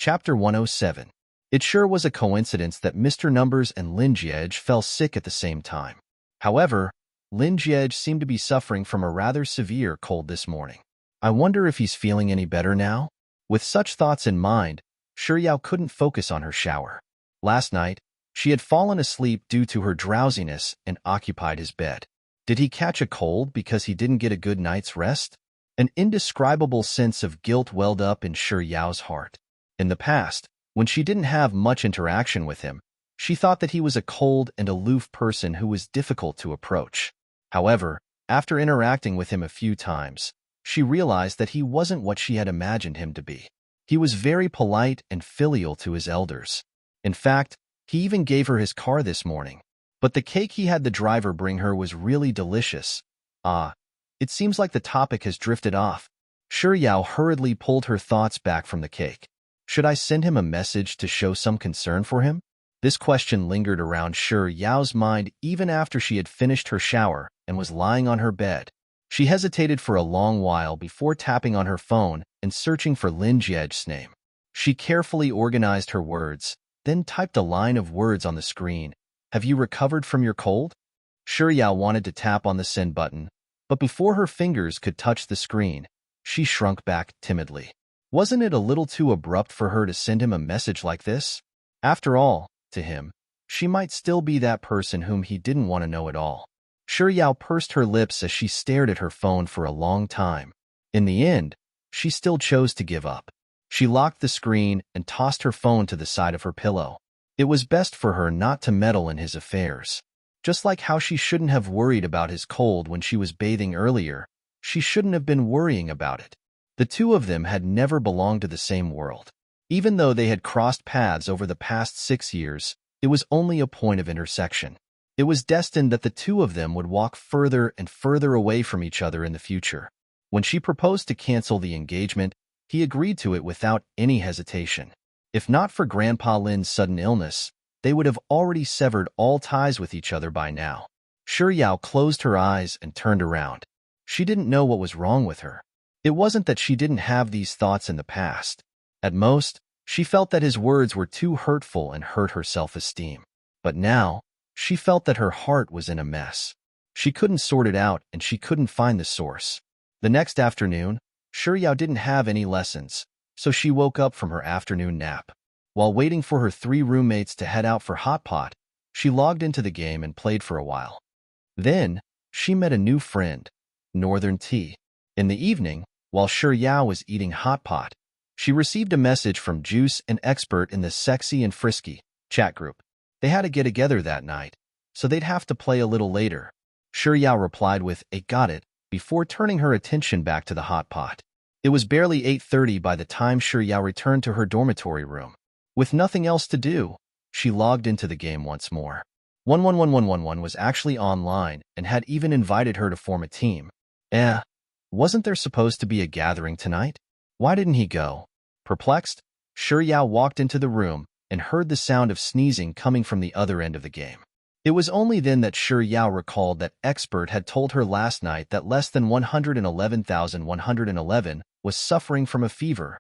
Chapter 107. It sure was a coincidence that Mr. Numbers and Lin Jiej fell sick at the same time. However, Lin Jiej seemed to be suffering from a rather severe cold this morning. I wonder if he's feeling any better now? With such thoughts in mind, Shuyao couldn't focus on her shower. Last night, she had fallen asleep due to her drowsiness and occupied his bed. Did he catch a cold because he didn't get a good night's rest? An indescribable sense of guilt welled up in Shuyao's heart. In the past, when she didn't have much interaction with him, she thought that he was a cold and aloof person who was difficult to approach. However, after interacting with him a few times, she realized that he wasn't what she had imagined him to be. He was very polite and filial to his elders. In fact, he even gave her his car this morning. But the cake he had the driver bring her was really delicious. It seems like the topic has drifted off. Shuyao hurriedly pulled her thoughts back from the cake. Should I send him a message to show some concern for him? This question lingered around Shuyao's mind even after she had finished her shower and was lying on her bed. She hesitated for a long while before tapping on her phone and searching for Lin Jiej's name. She carefully organized her words, then typed a line of words on the screen. Have you recovered from your cold? Shuyao wanted to tap on the send button, but before her fingers could touch the screen, she shrunk back timidly. Wasn't it a little too abrupt for her to send him a message like this? After all, to him, she might still be that person whom he didn't want to know at all. Shuyao pursed her lips as she stared at her phone for a long time. In the end, she still chose to give up. She locked the screen and tossed her phone to the side of her pillow. It was best for her not to meddle in his affairs. Just like how she shouldn't have worried about his cold when she was bathing earlier, she shouldn't have been worrying about it. The two of them had never belonged to the same world. Even though they had crossed paths over the past 6 years, it was only a point of intersection. It was destined that the two of them would walk further and further away from each other in the future. When she proposed to cancel the engagement, he agreed to it without any hesitation. If not for Grandpa Lin's sudden illness, they would have already severed all ties with each other by now. Shuyao closed her eyes and turned around. She didn't know what was wrong with her. It wasn't that she didn't have these thoughts in the past. At most, she felt that his words were too hurtful and hurt her self-esteem. But now, she felt that her heart was in a mess. She couldn't sort it out and she couldn't find the source. The next afternoon, Shuyao didn't have any lessons, so she woke up from her afternoon nap. While waiting for her 3 roommates to head out for hot pot, she logged into the game and played for a while. Then, she met a new friend, Northern Tea. In the evening, while Shuyao was eating hot pot, she received a message from Juice and Expert in the Sexy and Frisky chat group. They had a get-together that night, so they'd have to play a little later. Shuyao replied with a got it before turning her attention back to the hot pot. It was barely 8:30 by the time Shuyao returned to her dormitory room. With nothing else to do, she logged into the game once more. 11111 was actually online and had even invited her to form a team. Wasn't there supposed to be a gathering tonight? Why didn't he go? Perplexed, Shuyao walked into the room and heard the sound of sneezing coming from the other end of the game. It was only then that Shuyao recalled that Expert had told her last night that less than 111,111 was suffering from a fever.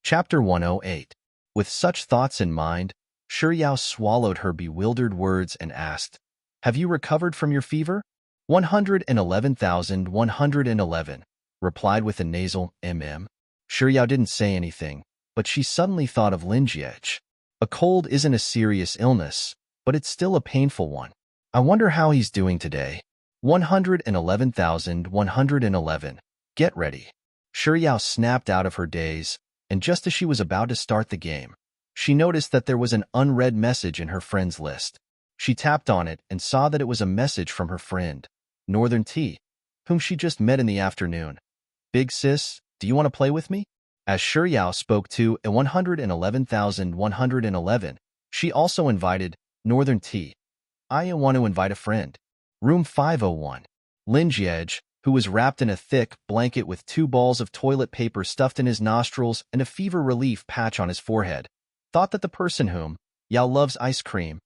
Chapter 108. With such thoughts in mind, Shuyao swallowed her bewildered words and asked, "Have you recovered from your fever?" 111,111, replied with a nasal mm. Shuyao didn't say anything, but she suddenly thought of Lin Jiej. A cold isn't a serious illness, but it's still a painful one. I wonder how he's doing today. 111,111. Get ready. Shuyao snapped out of her daze, and just as she was about to start the game, she noticed that there was an unread message in her friends list. She tapped on it and saw that it was a message from her friend, Northern Tea, whom she just met in the afternoon. "Big sis, do you want to play with me?" As Shuyao spoke to a 111,111, she also invited Northern Tea. "I want to invite a friend." Room 501. Lin Jiej, who was wrapped in a thick blanket with 2 balls of toilet paper stuffed in his nostrils and a fever relief patch on his forehead, thought that the person whom Yao loves ice cream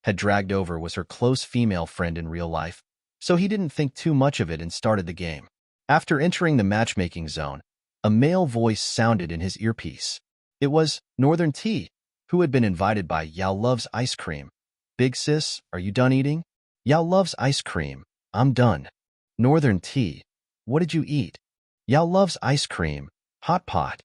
had dragged over was her close female friend in real life, so he didn't think too much of it and started the game. After entering the matchmaking zone, a male voice sounded in his earpiece. It was Northern Tea, who had been invited by Yao Loves Ice Cream. Big sis, are you done eating? Yao loves ice cream. I'm done. Northern Tea, what did you eat? Yao loves ice cream. Hot pot.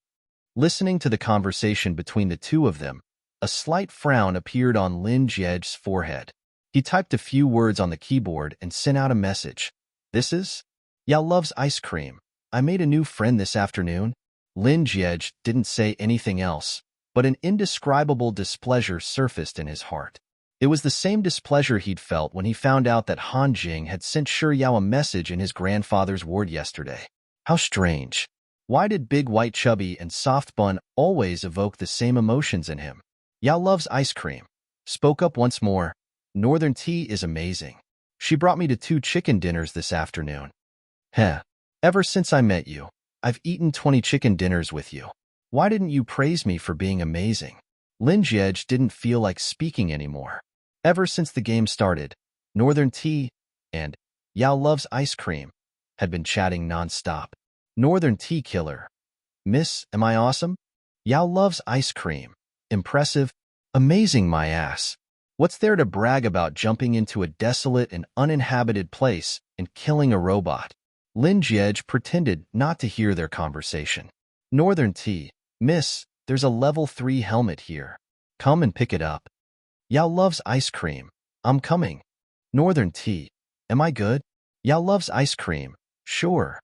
Listening to the conversation between the two of them, a slight frown appeared on Lin Jie's forehead. He typed a few words on the keyboard and sent out a message. This is? Yao loves ice cream. I made a new friend this afternoon. Lin Jie didn't say anything else, but an indescribable displeasure surfaced in his heart. It was the same displeasure he'd felt when he found out that Han Jing had sent Shi Yao a message in his grandfather's ward yesterday. How strange. Why did Big White Chubby and Soft Bun always evoke the same emotions in him? Yao loves ice cream. Spoke up once more. Northern Tea is amazing. She brought me to 2 chicken dinners this afternoon. Heh. Ever since I met you, I've eaten 20 chicken dinners with you. Why didn't you praise me for being amazing? Lin Jie didn't feel like speaking anymore. Ever since the game started, Northern Tea and Yao loves ice cream had been chatting non-stop. Northern Tea Killer. Miss, am I awesome? Yao loves ice cream. Impressive. Amazing my ass. What's there to brag about jumping into a desolate and uninhabited place and killing a robot? Lin Jie pretended not to hear their conversation. Northern Tea. Miss, there's a level 3 helmet here. Come and pick it up. Yao loves ice cream. I'm coming. Northern Tea. Am I good? Yao loves ice cream. Sure.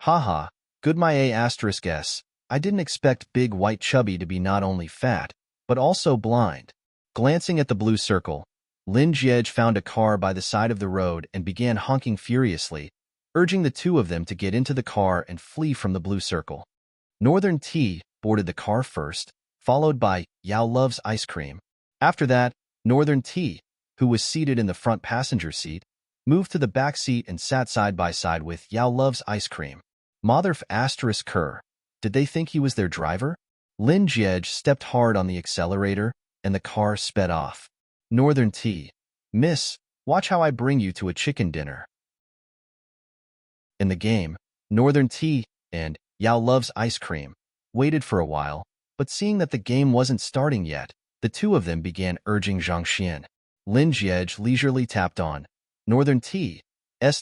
Haha. Good my A*S. I didn't expect Big White Chubby to be not only fat, but also blind. Glancing at the blue circle, Lin Jie found a car by the side of the road and began honking furiously, urging the two of them to get into the car and flee from the blue circle. Northern Tea boarded the car first, followed by Yao loves ice cream. After that, Northern Tea, who was seated in the front passenger seat, moved to the back seat and sat side by side with Yao loves ice cream. Motherf ****. Did they think he was their driver? Lin Jie stepped hard on the accelerator, and the car sped off. Northern Tea. Miss, watch how I bring you to a chicken dinner. In the game, Northern Tea and Yao loves ice cream waited for a while, but seeing that the game wasn't starting yet, the two of them began urging Zhang Xian. Lin Jie leisurely tapped on Northern Tea's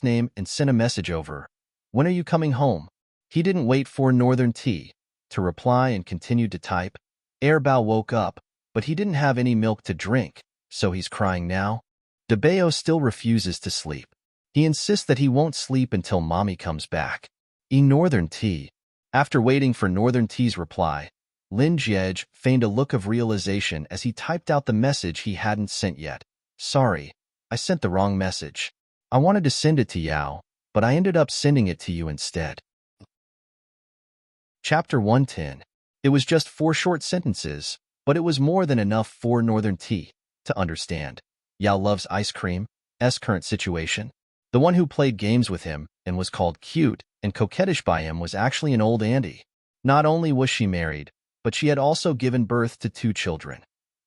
name and sent a message over. When are you coming home? He didn't wait for Northern Tea to reply and continued to type. Airbao woke up, but he didn't have any milk to drink, so he's crying now. Debao still refuses to sleep. He insists that he won't sleep until mommy comes back. Northern Tea. After waiting for Northern Tea's reply, Lin Jie feigned a look of realization as he typed out the message he hadn't sent yet. Sorry, I sent the wrong message. I wanted to send it to Yao, but I ended up sending it to you instead. Chapter 110. It was just 4 short sentences, but it was more than enough for Northern Tea to understand Yao loves ice cream's current situation. The one who played games with him and was called cute and coquettish by him was actually an old auntie. Not only was she married, but she had also given birth to 2 children.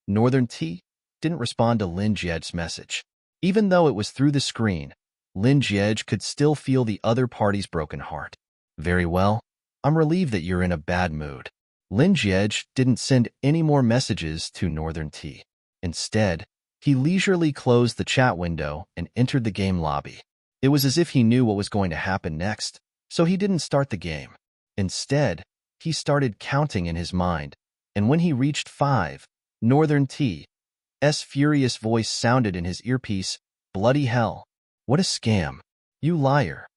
Northern Tea didn't respond to Lin Jie's message. Even though it was through the screen, Lin Jie could still feel the other party's broken heart. Very well. I'm relieved that you're in a bad mood. Lin Jie didn't send any more messages to Northern Tea. Instead, he leisurely closed the chat window and entered the game lobby. It was as if he knew what was going to happen next, so he didn't start the game. Instead, he started counting in his mind, and when he reached 5, Northern Tea's furious voice sounded in his earpiece, "Bloody hell. What a scam. You liar."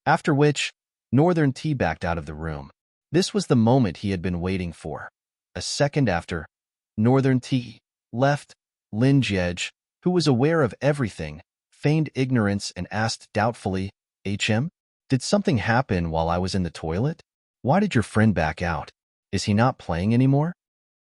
After which, Northern Tea backed out of the room. This was the moment he had been waiting for. A second after Northern Tea left, Lin Jie, who was aware of everything, feigned ignorance and asked doubtfully, "HM? Did something happen while I was in the toilet? Why did your friend back out? Is he not playing anymore?"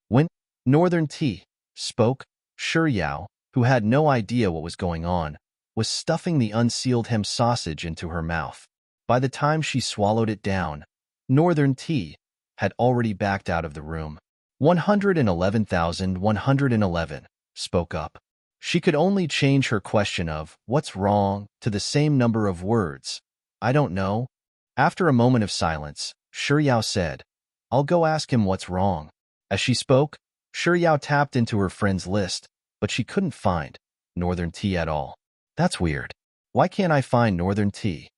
When Northern Tea spoke, Shi Yao, who had no idea what was going on, was stuffing the unsealed ham sausage into her mouth. By the time she swallowed it down, Northern Tea had already backed out of the room. 111,111 spoke up. She could only change her question of, "What's wrong?" to the same number of words. "I don't know." After a moment of silence, Shi Yao said, "I'll go ask him what's wrong." As she spoke, Yao tapped into her friend's list, but she couldn't find Northern Tea at all. That's weird. Why can't I find Northern Tea?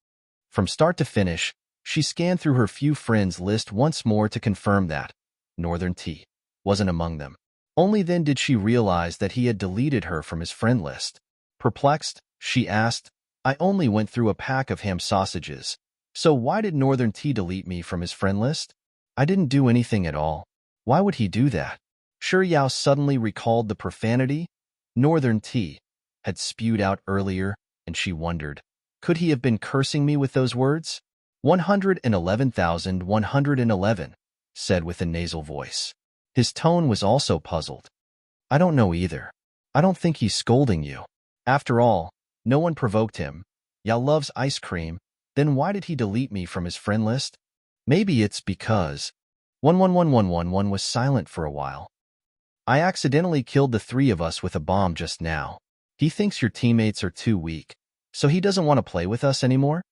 From start to finish, she scanned through her few friends' list once more to confirm that Northern Tea wasn't among them. Only then did she realize that he had deleted her from his friend list. Perplexed, she asked, I only went through a pack of ham sausages, so why did Northern Tea delete me from his friend list? I didn't do anything at all. Why would he do that? Yao suddenly recalled the profanity Northern Tea had spewed out earlier, and she wondered, could he have been cursing me with those words? 111,111, said with a nasal voice. His tone was also puzzled. I don't know either. I don't think he's scolding you. After all, no one provoked him. Yao loves ice cream. Then why did he delete me from his friend list? Maybe it's because 111111 was silent for a while. I accidentally killed the three of us with a bomb just now. He thinks your teammates are too weak, so he doesn't want to play with us anymore?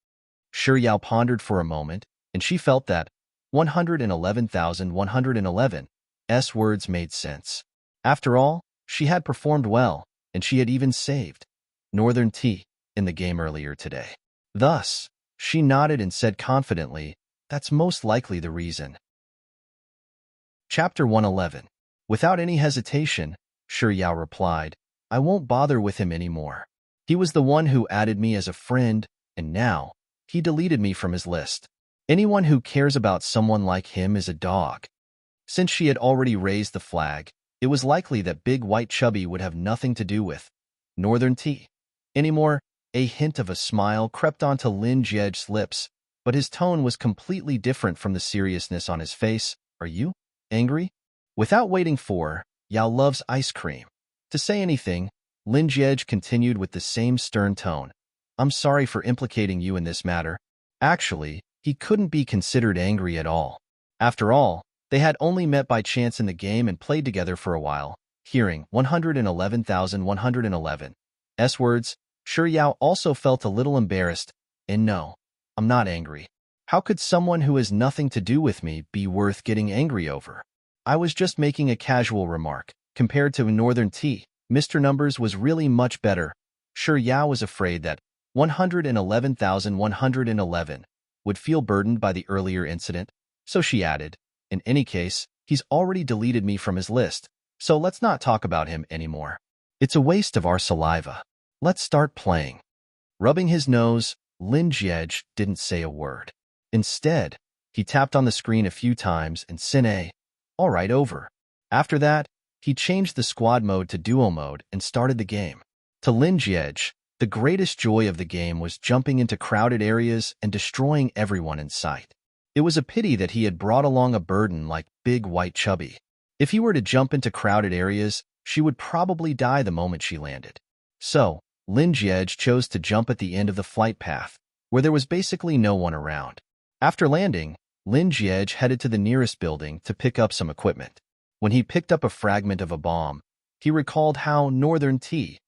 Yao pondered for a moment, and she felt that 111,111's words made sense. After all, she had performed well, and she had even saved Northern Tea in the game earlier today. Thus, she nodded and said confidently, that's most likely the reason. Chapter 111. Without any hesitation, Yao replied, I won't bother with him anymore. He was the one who added me as a friend, and now he deleted me from his list. Anyone who cares about someone like him is a dog. Since she had already raised the flag, it was likely that Big White Chubby would have nothing to do with Northern Tea anymore. A hint of a smile crept onto Lin Jie's lips, but his tone was completely different from the seriousness on his face. Are you angry? Without waiting for Yao loves ice cream to say anything, Lin Jie continued with the same stern tone. I'm sorry for implicating you in this matter. Actually, he couldn't be considered angry at all. After all, they had only met by chance in the game and played together for a while. Hearing 111,111's words, Yao also felt a little embarrassed. And no, I'm not angry. How could someone who has nothing to do with me be worth getting angry over? I was just making a casual remark. Compared to Northern Tea, Mr. Numbers was really much better. Yao was afraid that 111,111 would feel burdened by the earlier incident, so she added, in any case, he's already deleted me from his list, so let's not talk about him anymore. It's a waste of our saliva. Let's start playing. Rubbing his nose, Lin Jie didn't say a word. Instead, he tapped on the screen a few times and sent a, all right, over. After that, he changed the squad mode to duo mode and started the game. To Lin Jie, the greatest joy of the game was jumping into crowded areas and destroying everyone in sight. It was a pity that he had brought along a burden like Big White Chubby. If he were to jump into crowded areas, she would probably die the moment she landed. So, Lin Jie chose to jump at the end of the flight path, where there was basically no one around. After landing, Lin Jie headed to the nearest building to pick up some equipment. When he picked up a fragment of a bomb, he recalled how Northern Tea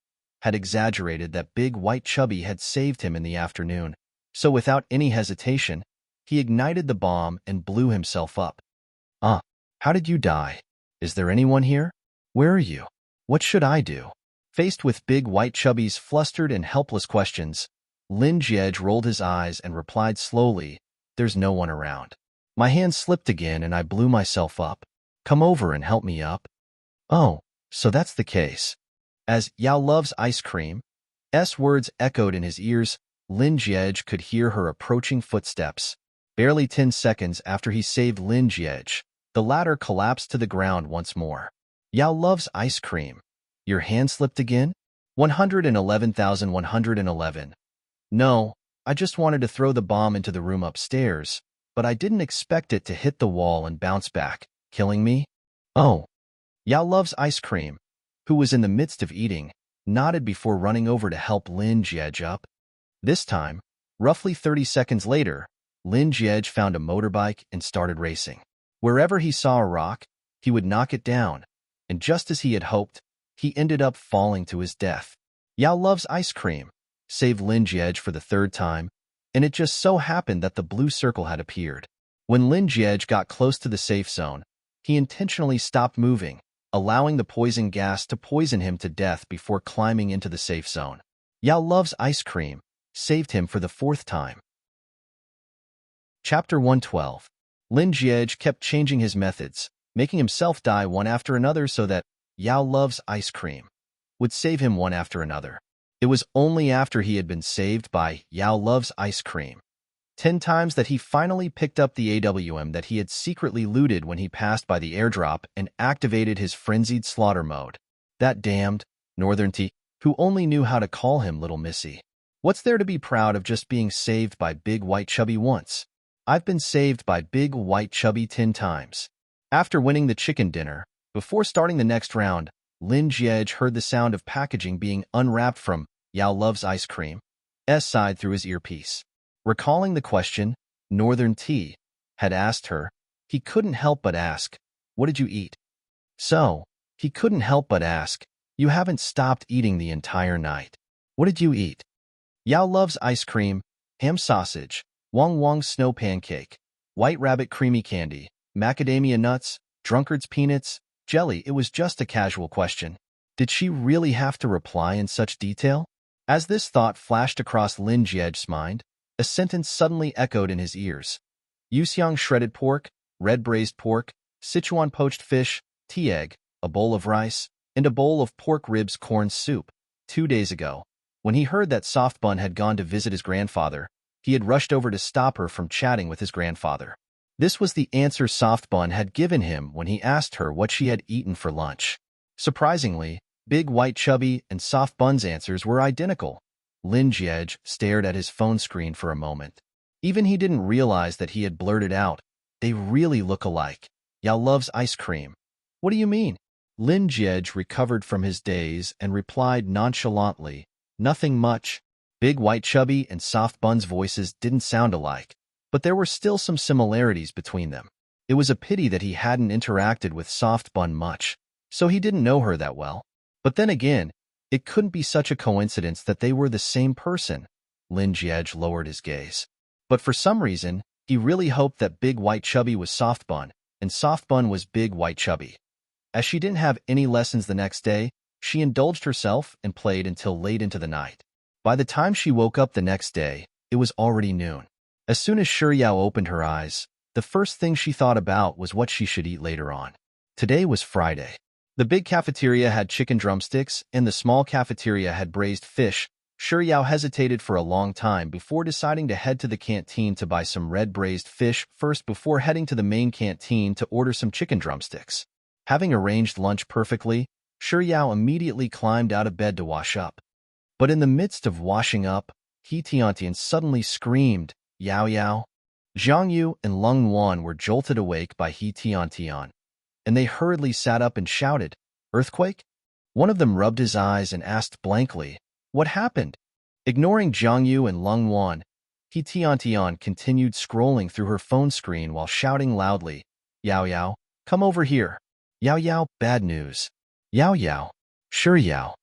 had exaggerated that Big White Chubby had saved him in the afternoon, so without any hesitation, he ignited the bomb and blew himself up. How did you die? Is there anyone here? Where are you? What should I do? Faced with Big White Chubby's flustered and helpless questions, Lin Jie rolled his eyes and replied slowly, there's no one around. My hand slipped again and I blew myself up. Come over and help me up. Oh, so that's the case. As Yao loves ice cream, words echoed in his ears, Lin Jie could hear her approaching footsteps. Barely 10 seconds after he saved Lin Jie, the latter collapsed to the ground once more. Yao loves ice cream. Your hand slipped again? 111,111. No, I just wanted to throw the bomb into the room upstairs, but I didn't expect it to hit the wall and bounce back, killing me. Oh. Yao loves ice cream, who was in the midst of eating, nodded before running over to help Lin Jie up. This time, roughly 30 seconds later, Lin Jie found a motorbike and started racing. Wherever he saw a rock, he would knock it down, and just as he had hoped, he ended up falling to his death. Yao loves ice cream, saved Lin Jie for the third time, and it just so happened that the blue circle had appeared. When Lin Jie got close to the safe zone, He intentionally stopped moving, allowing the poison gas to poison him to death before climbing into the safe zone. Yao loves ice cream, saved him for the 4th time. Chapter 112. Lin Jiej kept changing his methods, making himself die one after another so that Yao loves ice cream would save him one after another. It was only after he had been saved by Yao loves ice cream 10 times that he finally picked up the AWM that he had secretly looted when he passed by the airdrop and activated his frenzied slaughter mode. That damned Northern T, who only knew how to call him Little Missy. What's there to be proud of just being saved by Big White Chubby once? I've been saved by Big White Chubby 10 times. After winning the chicken dinner, before starting the next round, Lin Jiej heard the sound of packaging being unwrapped from Yao loves ice cream side through his earpiece. Recalling the question Northern T had asked her, he couldn't help but ask, "What did you eat?" So, he couldn't help but ask, "You haven't stopped eating the entire night. What did you eat?" Yao loves ice cream, ham sausage, Wong Wong snow pancake, white rabbit creamy candy, macadamia nuts, drunkard's peanuts, jelly. It was just a casual question. Did she really have to reply in such detail? As this thought flashed across Lin Jiej's mind, a sentence suddenly echoed in his ears. Yuxiang shredded pork, red braised pork, Sichuan poached fish, tea egg, a bowl of rice, and a bowl of pork ribs corn soup. 2 days ago, when he heard that Soft Bun had gone to visit his grandfather, he had rushed over to stop her from chatting with his grandfather. This was the answer Soft Bun had given him when he asked her what she had eaten for lunch. Surprisingly, Big White Chubby and Soft Bun's answers were identical. Lin Jiej stared at his phone screen for a moment. Even he didn't realize that he had blurted out, "They really look alike. Yao loves ice cream." "What do you mean?" Lin Jiej recovered from his daze and replied nonchalantly, "Nothing much." Big White Chubby and Soft Bun's voices didn't sound alike, but there were still some similarities between them. It was a pity that he hadn't interacted with Soft Bun much, so he didn't know her that well. But then again, it couldn't be such a coincidence that they were the same person. Lin Jiej lowered his gaze. But for some reason, he really hoped that Big White Chubby was Soft Bun, and Soft Bun was Big White Chubby. As she didn't have any lessons the next day, she indulged herself and played until late into the night. By the time she woke up the next day, it was already noon. As soon as Shi Yao opened her eyes, the first thing she thought about was what she should eat later on. Today was Friday. The big cafeteria had chicken drumsticks, and the small cafeteria had braised fish. Shi Yao hesitated for a long time before deciding to head to the canteen to buy some red braised fish first before heading to the main canteen to order some chicken drumsticks. Having arranged lunch perfectly, Shi Yao immediately climbed out of bed to wash up. But in the midst of washing up, He Tiantian suddenly screamed, "Yao Yao!" Zhang Yu and Lung Wan were jolted awake by He Tiantian, and they hurriedly sat up and shouted, "Earthquake?" One of them rubbed his eyes and asked blankly, "What happened?" Ignoring Zhang Yu and Lung Wan, He Tiantian continued scrolling through her phone screen while shouting loudly, "Yao Yao, come over here. Yao Yao, bad news. Yao Yao, Shi Yao."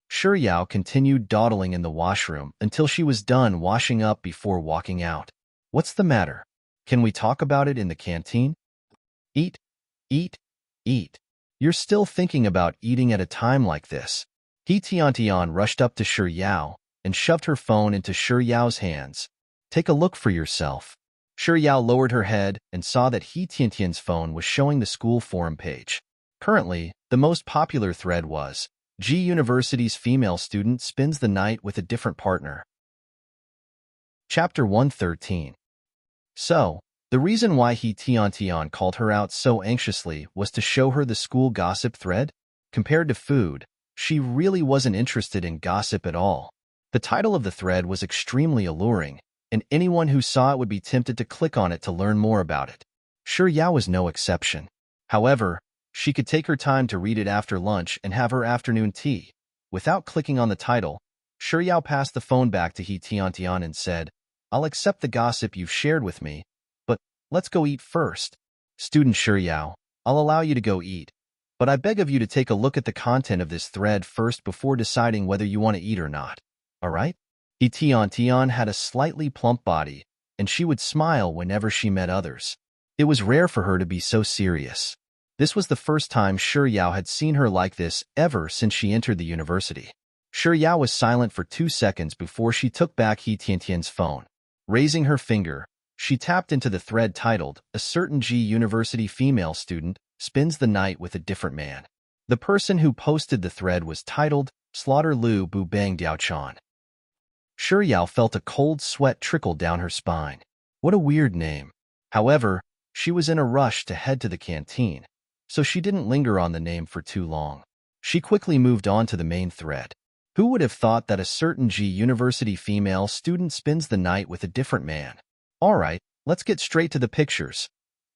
Shi Yao continued dawdling in the washroom until she was done washing up before walking out. "What's the matter? Can we talk about it in the canteen?" "Eat, eat, eat. You're still thinking about eating at a time like this." He Tiantian rushed up to Shi Yao and shoved her phone into Shi Yao's hands. "Take a look for yourself." Shi Yao lowered her head and saw that He Tiantian's phone was showing the school forum page. Currently, the most popular thread was, G University's female student spends the night with a different partner. Chapter 113. So, the reason why He Tiantian called her out so anxiously was to show her the school gossip thread? Compared to food, she really wasn't interested in gossip at all. The title of the thread was extremely alluring, and anyone who saw it would be tempted to click on it to learn more about it. Shi Yao was no exception. However, she could take her time to read it after lunch and have her afternoon tea. Without clicking on the title, Shi Yao passed the phone back to He Tiantian and said, "I'll accept the gossip you've shared with me, but let's go eat first." "Student Shi Yao, I'll allow you to go eat, but I beg of you to take a look at the content of this thread first before deciding whether you want to eat or not. All right?" He Tiantian had a slightly plump body, and she would smile whenever she met others. It was rare for her to be so serious. This was the first time Shi Yao had seen her like this ever since she entered the university. Shi Yao was silent for 2 seconds before she took back He Tiantian's phone. Raising her finger, she tapped into the thread titled, "A certain G University female student spends the night with a different man." The person who posted the thread was titled, "Slaughter Lu Bu Bang Diaochan." Shi Yao felt a cold sweat trickle down her spine. What a weird name. However, she was in a rush to head to the canteen, so she didn't linger on the name for too long. She quickly moved on to the main thread. Who would have thought that a certain G University female student spends the night with a different man? Alright, let's get straight to the pictures.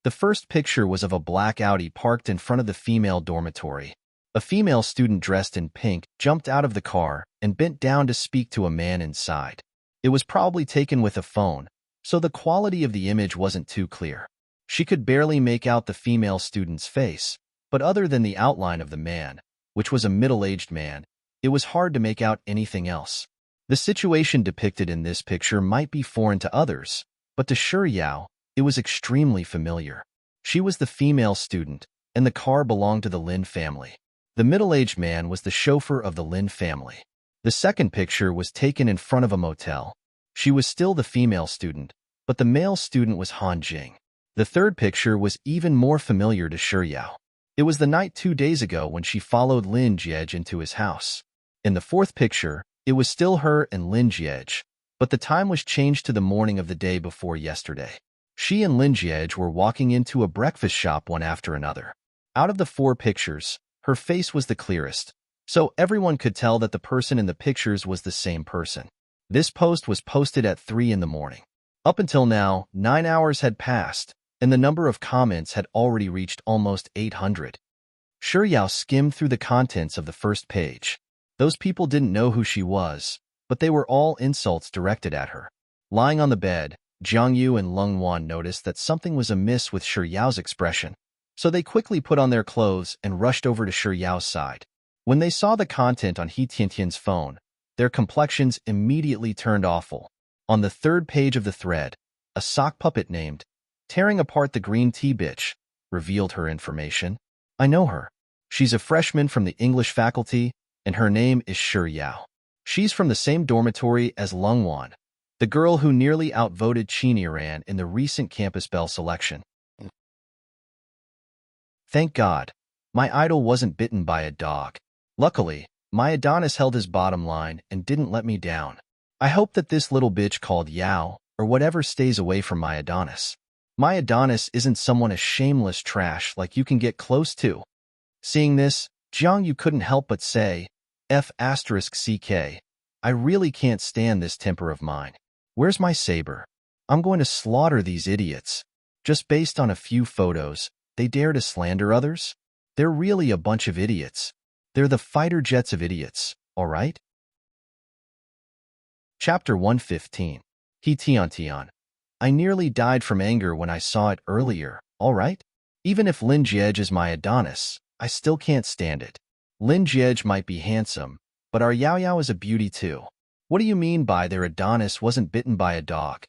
The first picture was of a black Audi parked in front of the female dormitory. A female student dressed in pink jumped out of the car and bent down to speak to a man inside. It was probably taken with a phone, so the quality of the image wasn't too clear. She could barely make out the female student's face, but other than the outline of the man, which was a middle-aged man, it was hard to make out anything else. The situation depicted in this picture might be foreign to others, but to Shi Yao, it was extremely familiar. She was the female student, and the car belonged to the Lin family. The middle-aged man was the chauffeur of the Lin family. The second picture was taken in front of a motel. She was still the female student, but the male student was Han Jing. The third picture was even more familiar to Shi Yao. It was the night 2 days ago when she followed Lin Jiej into his house. In the fourth picture, it was still her and Lin Jiej, but the time was changed to the morning of the day before yesterday. She and Lin Jiej were walking into a breakfast shop one after another. Out of the 4 pictures, her face was the clearest, so everyone could tell that the person in the pictures was the same person. This post was posted at 3 in the morning. Up until now, 9 hours had passed, and the number of comments had already reached almost 800. Shi Yao skimmed through the contents of the first page. Those people didn't know who she was, but they were all insults directed at her. Lying on the bed, Jiang Yu and Leng Wan noticed that something was amiss with Shi Yao's expression, so they quickly put on their clothes and rushed over to Shi Yao's side. When they saw the content on He Tiantian's phone, their complexions immediately turned awful. On the third page of the thread, a sock puppet named Tearing Apart the Green Tea Bitch revealed her information. I know her. She's a freshman from the English faculty, and her name is Shi Yao. She's from the same dormitory as Leng Wan, the girl who nearly outvoted Qin Yiran in the recent Campus Bell selection. Thank God, my idol wasn't bitten by a dog. Luckily, my Adonis held his bottom line and didn't let me down. I hope that this little bitch called Yao, or whatever, stays away from my Adonis. My Adonis isn't someone a shameless trash like you can get close to. Seeing this, Jiang Yu couldn't help but say, F***CK, I really can't stand this temper of mine. Where's my saber? I'm going to slaughter these idiots. Just based on a few photos, they dare to slander others? They're really a bunch of idiots. They're the fighter jets of idiots, alright? Chapter 115. He Tiantian. I nearly died from anger when I saw it earlier, alright? Even if Lin Jiej is my Adonis, I still can't stand it. Lin Jiej might be handsome, but our Yao Yao is a beauty too. What do you mean by their Adonis wasn't bitten by a dog?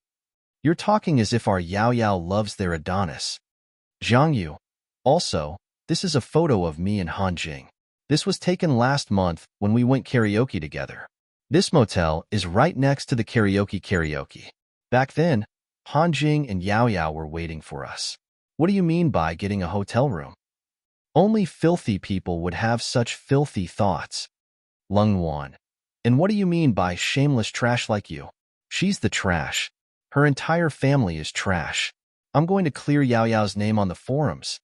You're talking as if our Yao Yao loves their Adonis. Jiang Yu. Also, this is a photo of me and Han Jing. This was taken last month when we went karaoke together. This motel is right next to the karaoke. Back then, Han Jing and Yao Yao were waiting for us. What do you mean by getting a hotel room? Only filthy people would have such filthy thoughts. Leng Wan. And what do you mean by shameless trash like you? She's the trash. Her entire family is trash. I'm going to clear Yao Yao's name on the forums.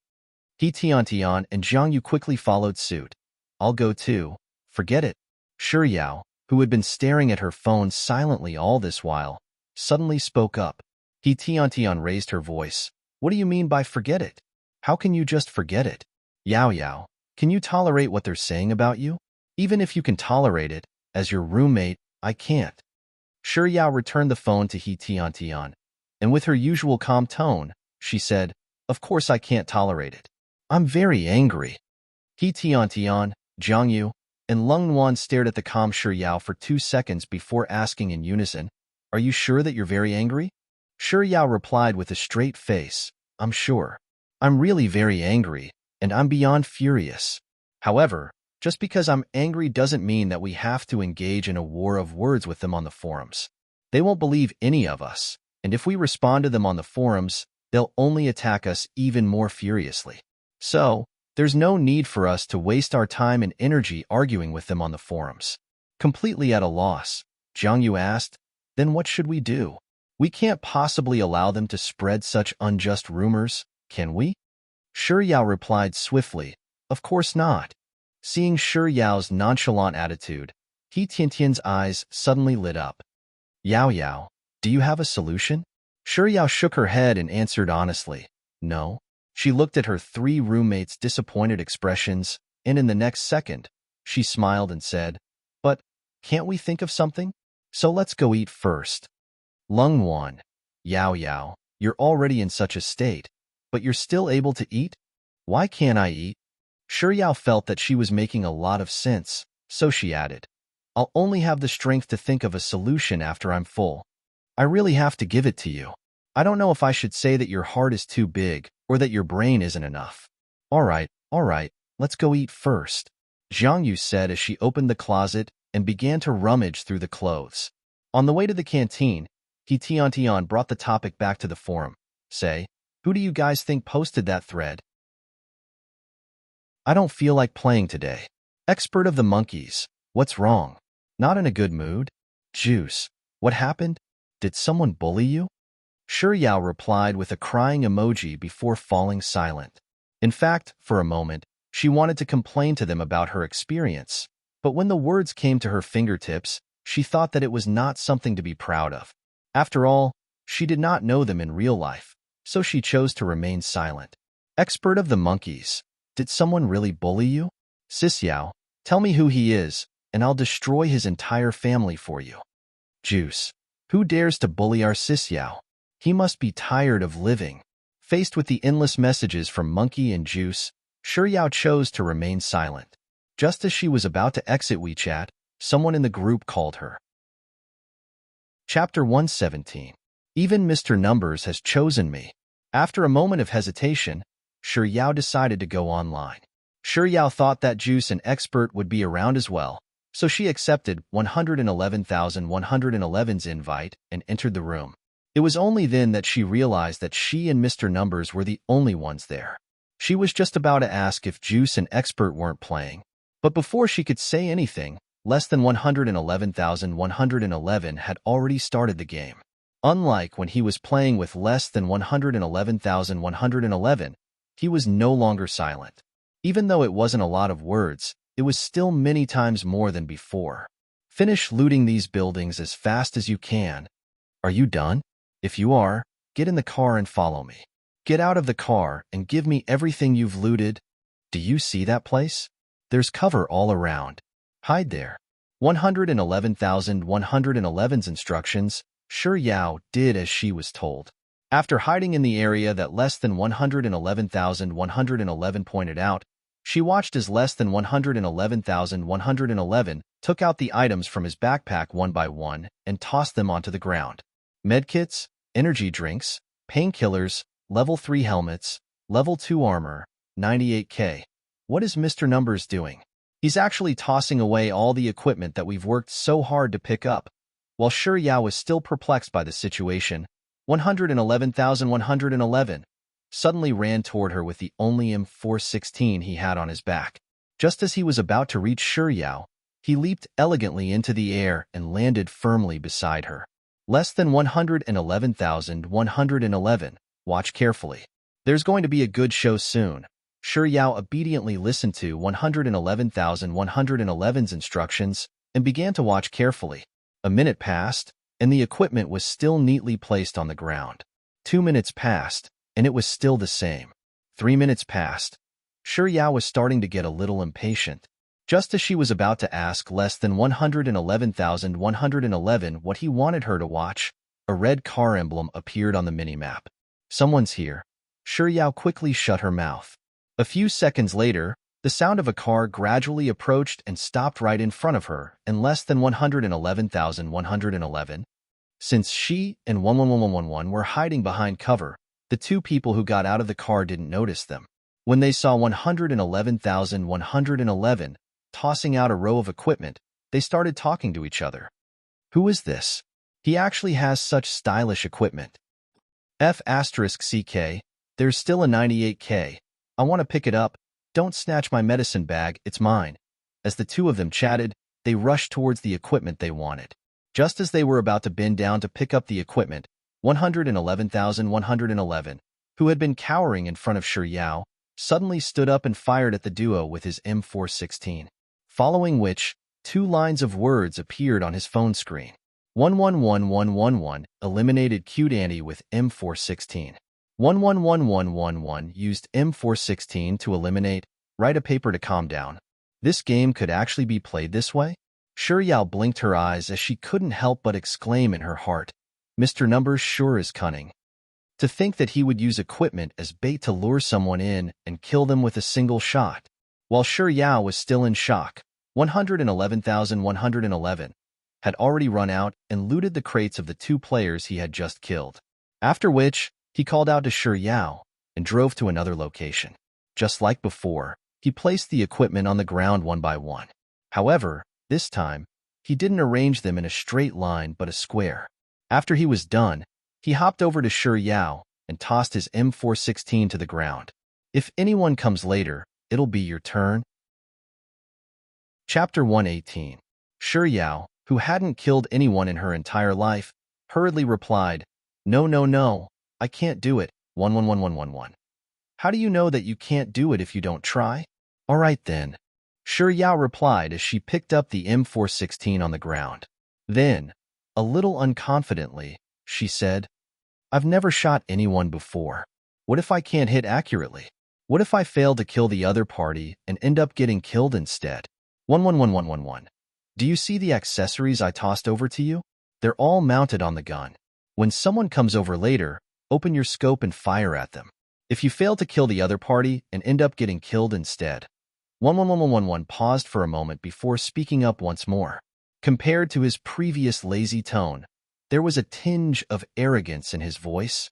He Tiantian and Jiang Yu quickly followed suit. I'll go too. Forget it. Shi Yao, who had been staring at her phone silently all this while, suddenly spoke up. He Tiantian raised her voice. What do you mean by forget it? How can you just forget it? Yao Yao, can you tolerate what they're saying about you? Even if you can tolerate it, as your roommate, I can't. Shi Yao returned the phone to He Tiantian, and with her usual calm tone, she said, Of course I can't tolerate it. I'm very angry. He Tiantian, Jiang Yu, and Leng Wan stared at the calm Shi Yao for 2 seconds before asking in unison, Are you sure that you're very angry? Shi Yao replied with a straight face, I'm sure. I'm really very angry, and I'm beyond furious. However, just because I'm angry doesn't mean that we have to engage in a war of words with them on the forums. They won't believe any of us, and if we respond to them on the forums, they'll only attack us even more furiously. So, there's no need for us to waste our time and energy arguing with them on the forums. Completely at a loss, Jiang Yu asked, then what should we do? We can't possibly allow them to spread such unjust rumors, can we? Shi Yao replied swiftly, of course not. Seeing Shi Yao's nonchalant attitude, He Tiantian's eyes suddenly lit up. Yao Yao, do you have a solution? Shi Yao shook her head and answered honestly, no. She looked at her 3 roommates' disappointed expressions, and in the next second, she smiled and said, but can't we think of something? So let's go eat first. Lung Wan, Yao Yao, you're already in such a state, but you're still able to eat? Why can't I eat? Shi Yao felt that she was making a lot of sense, so she added, I'll only have the strength to think of a solution after I'm full. I really have to give it to you. I don't know if I should say that your heart is too big or that your brain isn't enough. All right, let's go eat first, Jiang Yu said as she opened the closet and began to rummage through the clothes. On the way to the canteen, He Tiantian brought the topic back to the forum. Say, who do you guys think posted that thread? I don't feel like playing today. Expert of the monkeys, what's wrong? Not in a good mood? Juice, what happened? Did someone bully you? Shi Yao replied with a crying emoji before falling silent. In fact, for a moment, she wanted to complain to them about her experience, but when the words came to her fingertips, she thought that it was not something to be proud of. After all, she did not know them in real life, so she chose to remain silent. Expert of the monkeys, did someone really bully you? Sis Yao, tell me who he is, and I'll destroy his entire family for you. Juice, who dares to bully our Sis Yao? He must be tired of living. Faced with the endless messages from Monkey and Juice, Shi Yao chose to remain silent. Just as she was about to exit WeChat, someone in the group called her. Chapter 117. Even Mr. Numbers has chosen me. After a moment of hesitation, Shi Yao decided to go online. Shi Yao thought that Juice and Expert would be around as well, so she accepted 111,111's invite and entered the room. It was only then that she realized that she and Mr. Numbers were the only ones there. She was just about to ask if Juice and Expert weren't playing, but before she could say anything, less than 111,111 had already started the game. Unlike when he was playing with less than 111,111, he was no longer silent. Even though it wasn't a lot of words, it was still many times more than before. Finish looting these buildings as fast as you can. Are you done? If you are, get in the car and follow me. Get out of the car and give me everything you've looted. Do you see that place? There's cover all around. Hide there. 111,111's instructions, Shi Yao did as she was told. After hiding in the area that less than 111,111 pointed out, she watched as less than 111,111 took out the items from his backpack one by one and tossed them onto the ground. Medkits, energy drinks, painkillers, level 3 helmets, level 2 armor, 98k. What is Mr. Numbers doing? He's actually tossing away all the equipment that we've worked so hard to pick up. While Shi Yao was still perplexed by the situation, 111,111 suddenly ran toward her with the only M416 he had on his back. Just as he was about to reach Shi Yao, he leaped elegantly into the air and landed firmly beside her. Less than 111,111. Watch carefully. There's going to be a good show soon. Shi Yao obediently listened to 111,111's instructions and began to watch carefully. A minute passed, and the equipment was still neatly placed on the ground. 2 minutes passed, and it was still the same. 3 minutes passed. Shi Yao was starting to get a little impatient. Just as she was about to ask less than 111,111 what he wanted her to watch, a red car emblem appeared on the minimap. Someone's here. Shi Yao quickly shut her mouth. A few seconds later, the sound of a car gradually approached and stopped right in front of her in less than 111,111. Since she and 11111 were hiding behind cover, the two people who got out of the car didn't notice them. When they saw 111,111 tossing out a row of equipment, they started talking to each other. Who is this? He actually has such stylish equipment. F***CK, there's still a 98K. I want to pick it up. Don't snatch my medicine bag, it's mine. As the two of them chatted, they rushed towards the equipment they wanted. Just as they were about to bend down to pick up the equipment, 111,111, who had been cowering in front of Shi Yao, suddenly stood up and fired at the duo with his M416. Following which, two lines of words appeared on his phone screen. 111111 eliminated Cute Annie with M416. 111111 used M416 to eliminate Write a paper to calm down. This game could actually be played this way? Shi Yao blinked her eyes as she couldn't help but exclaim in her heart, Mr. Numbers sure is cunning. To think that he would use equipment as bait to lure someone in and kill them with a single shot. While Shi Yao was still in shock, 111,111 had already run out and looted the crates of the two players he had just killed. After which, he called out to Shi Yao and drove to another location. Just like before, he placed the equipment on the ground one by one. However, this time, he didn't arrange them in a straight line but a square. After he was done, he hopped over to Shi Yao and tossed his M416 to the ground. If anyone comes later, it'll be your turn. Chapter 118. Shi Yao, who hadn't killed anyone in her entire life, hurriedly replied, No, I can't do it, 111111. How do you know that you can't do it if you don't try? All right then. Shi Yao replied as she picked up the M416 on the ground. Then, a little unconfidently, she said, I've never shot anyone before. What if I can't hit accurately? What if I fail to kill the other party and end up getting killed instead? 111111. Do you see the accessories I tossed over to you? They're all mounted on the gun. When someone comes over later, open your scope and fire at them. If you fail to kill the other party and end up getting killed instead. 111111 paused for a moment before speaking up once more. Compared to his previous lazy tone, there was a tinge of arrogance in his voice.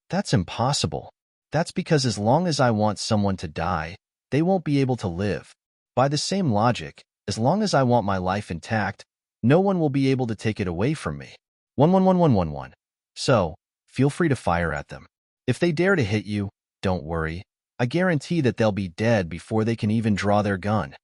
That's impossible. That's because as long as I want someone to die, they won't be able to live. By the same logic, as long as I want my life intact, no one will be able to take it away from me. 111111. So, feel free to fire at them. If they dare to hit you, don't worry. I guarantee that they'll be dead before they can even draw their gun.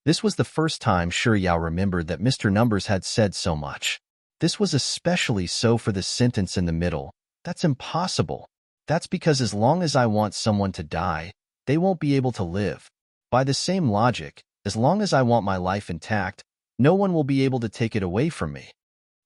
This was the first time Shi Yao remembered that Mr. Numbers had said so much. This was especially so for the sentence in the middle. That's impossible. That's because as long as I want someone to die, they won't be able to live. By the same logic, as long as I want my life intact, no one will be able to take it away from me.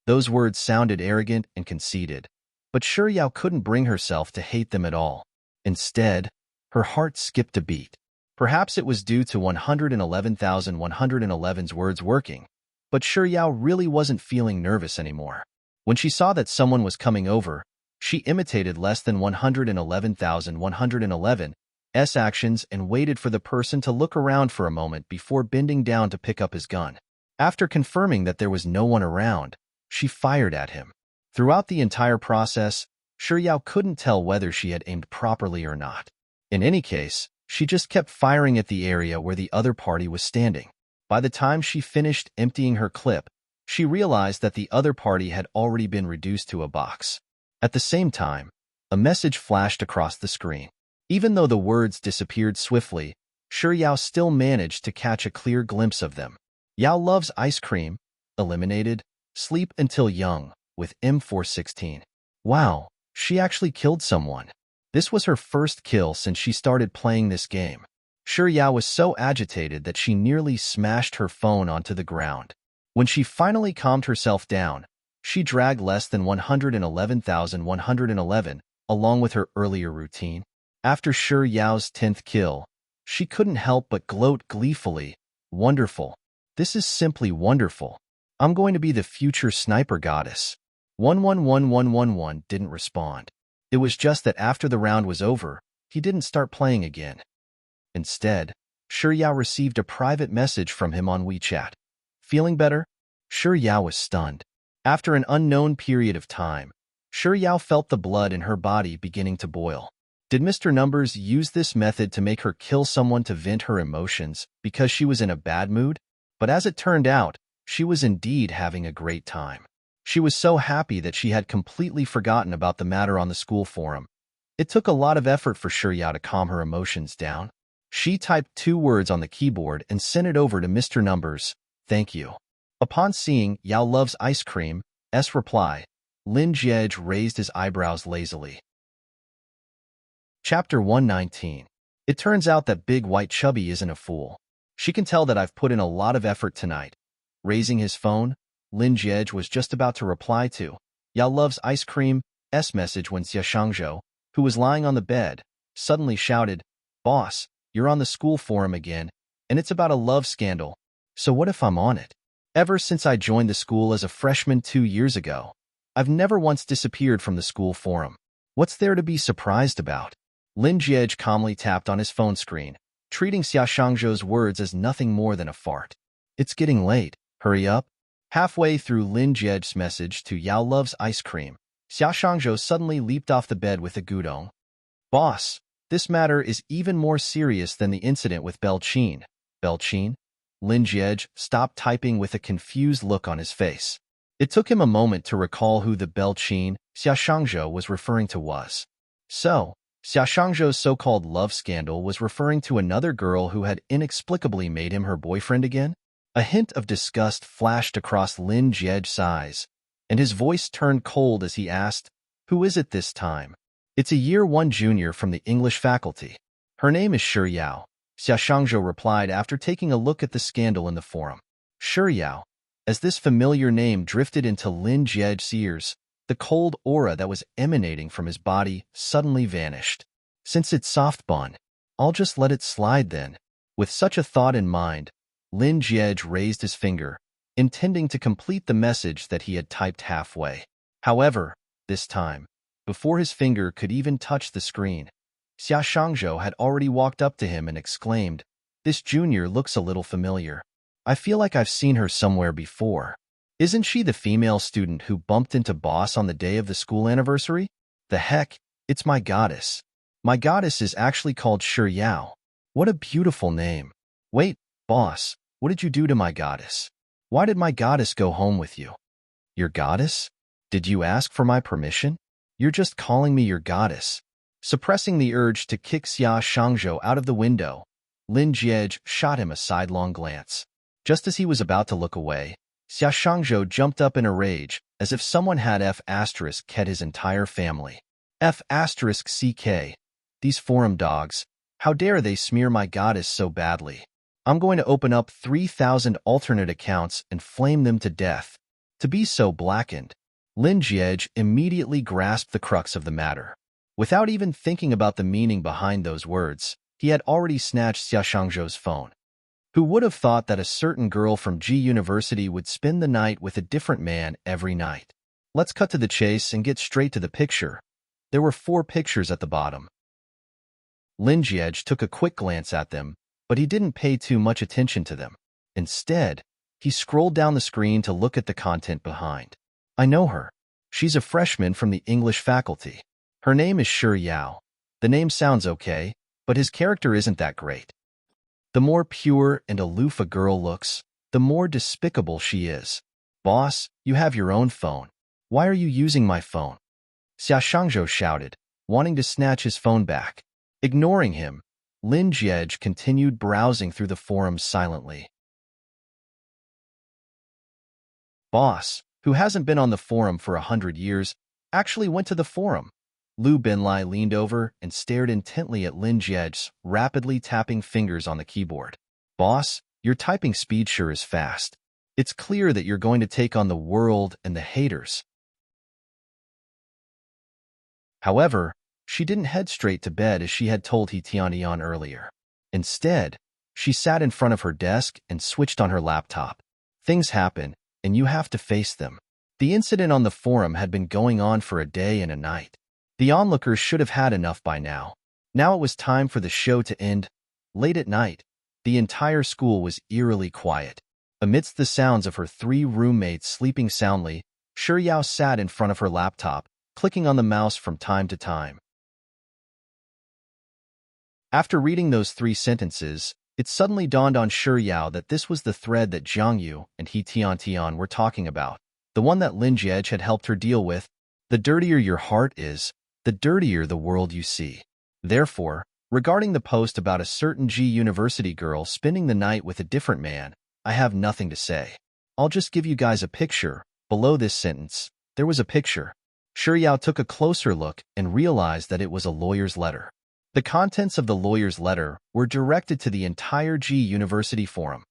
Those words sounded arrogant and conceited, but Shi Yao couldn't bring herself to hate them at all. Instead, her heart skipped a beat. Perhaps it was due to 111,111's words working, but Shi Yao really wasn't feeling nervous anymore. When she saw that someone was coming over, she imitated less than 111,111's actions and waited for the person to look around for a moment before bending down to pick up his gun. After confirming that there was no one around, she fired at him. Throughout the entire process, Shi Yao couldn't tell whether she had aimed properly or not. In any case, she just kept firing at the area where the other party was standing. By the time she finished emptying her clip, she realized that the other party had already been reduced to a box. At the same time, a message flashed across the screen. Even though the words disappeared swiftly, Shi Yao still managed to catch a clear glimpse of them. Yao loves ice cream. Eliminated. Sleep until young, with M416. Wow, she actually killed someone. This was her first kill since she started playing this game. Shi Yao was so agitated that she nearly smashed her phone onto the ground. When she finally calmed herself down, she dragged less than 111,111 along with her earlier routine. After Shi Yao's 10th kill, she couldn't help but gloat gleefully. Wonderful. This is simply wonderful. I'm going to be the future sniper goddess. 111111 didn't respond. It was just that after the round was over, he didn't start playing again. Instead, Shi Yao received a private message from him on WeChat. Feeling better? Shi Yao was stunned. After an unknown period of time, Shi Yao felt the blood in her body beginning to boil. Did Mr. Numbers use this method to make her kill someone to vent her emotions because she was in a bad mood? But as it turned out, she was indeed having a great time. She was so happy that she had completely forgotten about the matter on the school forum. It took a lot of effort for Shiryao to calm her emotions down. She typed 2 words on the keyboard and sent it over to Mr. Numbers. Thank you. Upon seeing Yao loves ice cream's reply, Lin Jiej raised his eyebrows lazily. Chapter 119. It turns out that Big White Chubby isn't a fool. She can tell that I've put in a lot of effort tonight. Raising his phone, Lin Jiej was just about to reply to Yao loves ice cream's message when Xia Shangzhou, who was lying on the bed, suddenly shouted, "Boss, you're on the school forum again, and it's about a love scandal. So what if I'm on it? Ever since I joined the school as a freshman 2 years ago, I've never once disappeared from the school forum. What's there to be surprised about?" Lin Jiej calmly tapped on his phone screen, treating Xia Shangzhou's words as nothing more than a fart. "It's getting late. Hurry up." Halfway through Lin Jiej's message to Yao loves ice cream, Xia Shangzhou suddenly leaped off the bed with a gudong. "Boss, this matter is even more serious than the incident with Belchin." Belchin? Lin Jiej stopped typing with a confused look on his face. It took him a moment to recall who the Belchin Xia Shangzhou was referring to was. So, Xia Shangzhou's so-called love scandal was referring to another girl who had inexplicably made him her boyfriend again? A hint of disgust flashed across Lin Jiej's eyes, and his voice turned cold as he asked, "Who is it this time?" "It's a Year 1 junior from the English faculty. Her name is Shiryao," Xia Shangzhou replied after taking a look at the scandal in the forum. Shiryao. As this familiar name drifted into Lin Jiej's ears, the cold aura that was emanating from his body suddenly vanished. "Since it's soft bun, I'll just let it slide then." With such a thought in mind, Lin Jiej raised his finger, intending to complete the message that he had typed halfway. However, this time, before his finger could even touch the screen, Xia Shangzhou had already walked up to him and exclaimed, "This junior looks a little familiar. I feel like I've seen her somewhere before. Isn't she the female student who bumped into Boss on the day of the school anniversary? The heck, it's my goddess. My goddess is actually called Shiryao. What a beautiful name. Wait, Boss, what did you do to my goddess? Why did my goddess go home with you?" "Your goddess? Did you ask for my permission? You're just calling me your goddess." Suppressing the urge to kick Xia Shangzhou out of the window, Lin Jiej shot him a sidelong glance. Just as he was about to look away, Xia Shangzhou jumped up in a rage, as if someone had F***ed his entire family. F***ck. These forum dogs. How dare they smear my goddess so badly? I'm going to open up 3,000 alternate accounts and flame them to death. To be so blackened. Lin Jiej immediately grasped the crux of the matter. Without even thinking about the meaning behind those words, he had already snatched Xia Shangzhou's phone. Who would have thought that a certain girl from G University would spend the night with a different man every night? Let's cut to the chase and get straight to the picture. There were 4 pictures at the bottom. Lin Jiej took a quick glance at them, but he didn't pay too much attention to them. Instead, he scrolled down the screen to look at the content behind. "I know her. She's a freshman from the English faculty. Her name is Shiryao. The name sounds okay, but his character isn't that great. The more pure and aloof a girl looks, the more despicable she is. Boss, you have your own phone. Why are you using my phone?" Xia Shangzhou shouted, wanting to snatch his phone back. Ignoring him, Lin Jiej continued browsing through the forums silently. Boss, who hasn't been on the forum for 100 years, actually went to the forum. Lu Binlai leaned over and stared intently at Lin Jiej's rapidly tapping fingers on the keyboard. "Boss, your typing speed sure is fast. It's clear that you're going to take on the world and the haters." However, she didn't head straight to bed as she had told He Tianyuan earlier. Instead, she sat in front of her desk and switched on her laptop. Things happen, and you have to face them. The incident on the forum had been going on for a day and a night. The onlookers should have had enough by now. Now it was time for the show to end. Late at night, the entire school was eerily quiet. Amidst the sounds of her 3 roommates sleeping soundly, Shiryao sat in front of her laptop, clicking on the mouse from time to time. After reading those 3 sentences, it suddenly dawned on Yao that this was the thread that Jiang Yu and He Tian were talking about, the one that Lin Jie had helped her deal with. The dirtier your heart is, the dirtier the world you see. Therefore, regarding the post about a certain G University girl spending the night with a different man, I have nothing to say. I'll just give you guys a picture. Below this sentence, there was a picture. Yao took a closer look and realized that it was a lawyer's letter. The contents of the lawyer's letter were directed to the entire G University forum.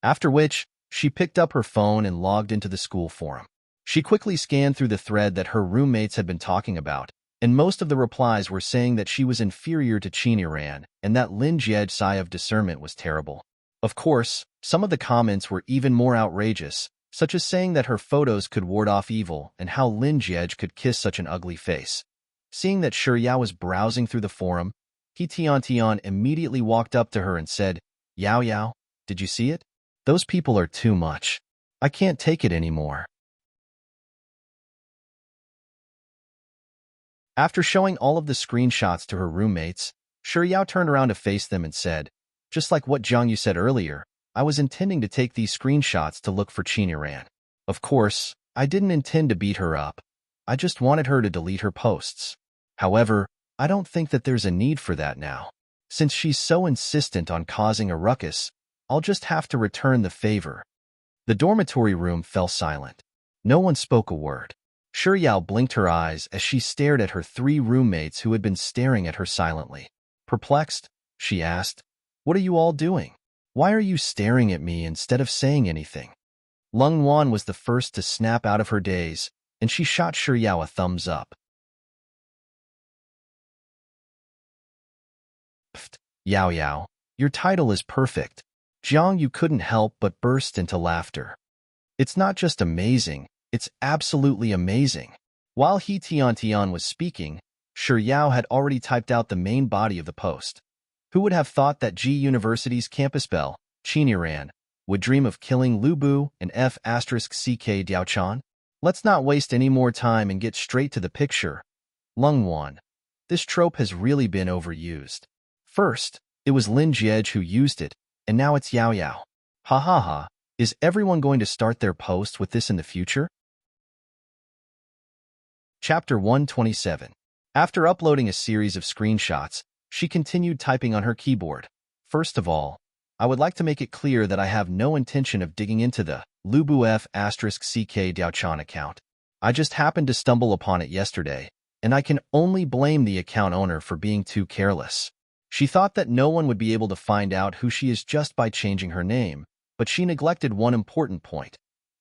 After which, she picked up her phone and logged into the school forum. She quickly scanned through the thread that her roommates had been talking about, and most of the replies were saying that she was inferior to Qin and that Lin Jie's sigh of discernment was terrible. Of course, some of the comments were even more outrageous, such as saying that her photos could ward off evil and how Lin Jie could kiss such an ugly face. Seeing that Yao was browsing through the forum, He Tian immediately walked up to her and said, Yao, did you see it? Those people are too much. I can't take it anymore. After showing all of the screenshots to her roommates, Yao turned around to face them and said, just like what Jiang Yu said earlier, I was intending to take these screenshots to look for Qin. Of course, I didn't intend to beat her up. I just wanted her to delete her posts. However, I don't think that there's a need for that now. Since she's so insistent on causing a ruckus, I'll just have to return the favor. The dormitory room fell silent. No one spoke a word. Yao blinked her eyes as she stared at her 3 roommates who had been staring at her silently. Perplexed, she asked, What are you all doing? Why are you staring at me instead of saying anything? Lung Wan was the first to snap out of her daze, and she shot Yao a thumbs up. Pfft, Yao, your title is perfect. Jiang Yu couldn't help but burst into laughter. It's not just amazing, it's absolutely amazing. While He Tian was speaking, Yao had already typed out the main body of the post. Who would have thought that G University's campus belle, Qin, would dream of killing Lu Bu and F***ck Diaochan? Let's not waste any more time and get straight to the picture. Lung Wan. This trope has really been overused. First, it was Lin Jie who used it, and now it's Yao. Ha ha ha. Is everyone going to start their post with this in the future? Chapter 127. After uploading a series of screenshots, she continued typing on her keyboard. First of all, I would like to make it clear that I have no intention of digging into the Lubu F***ck Diaochan account. I just happened to stumble upon it yesterday, and I can only blame the account owner for being too careless. She thought that no one would be able to find out who she is just by changing her name, but she neglected one important point.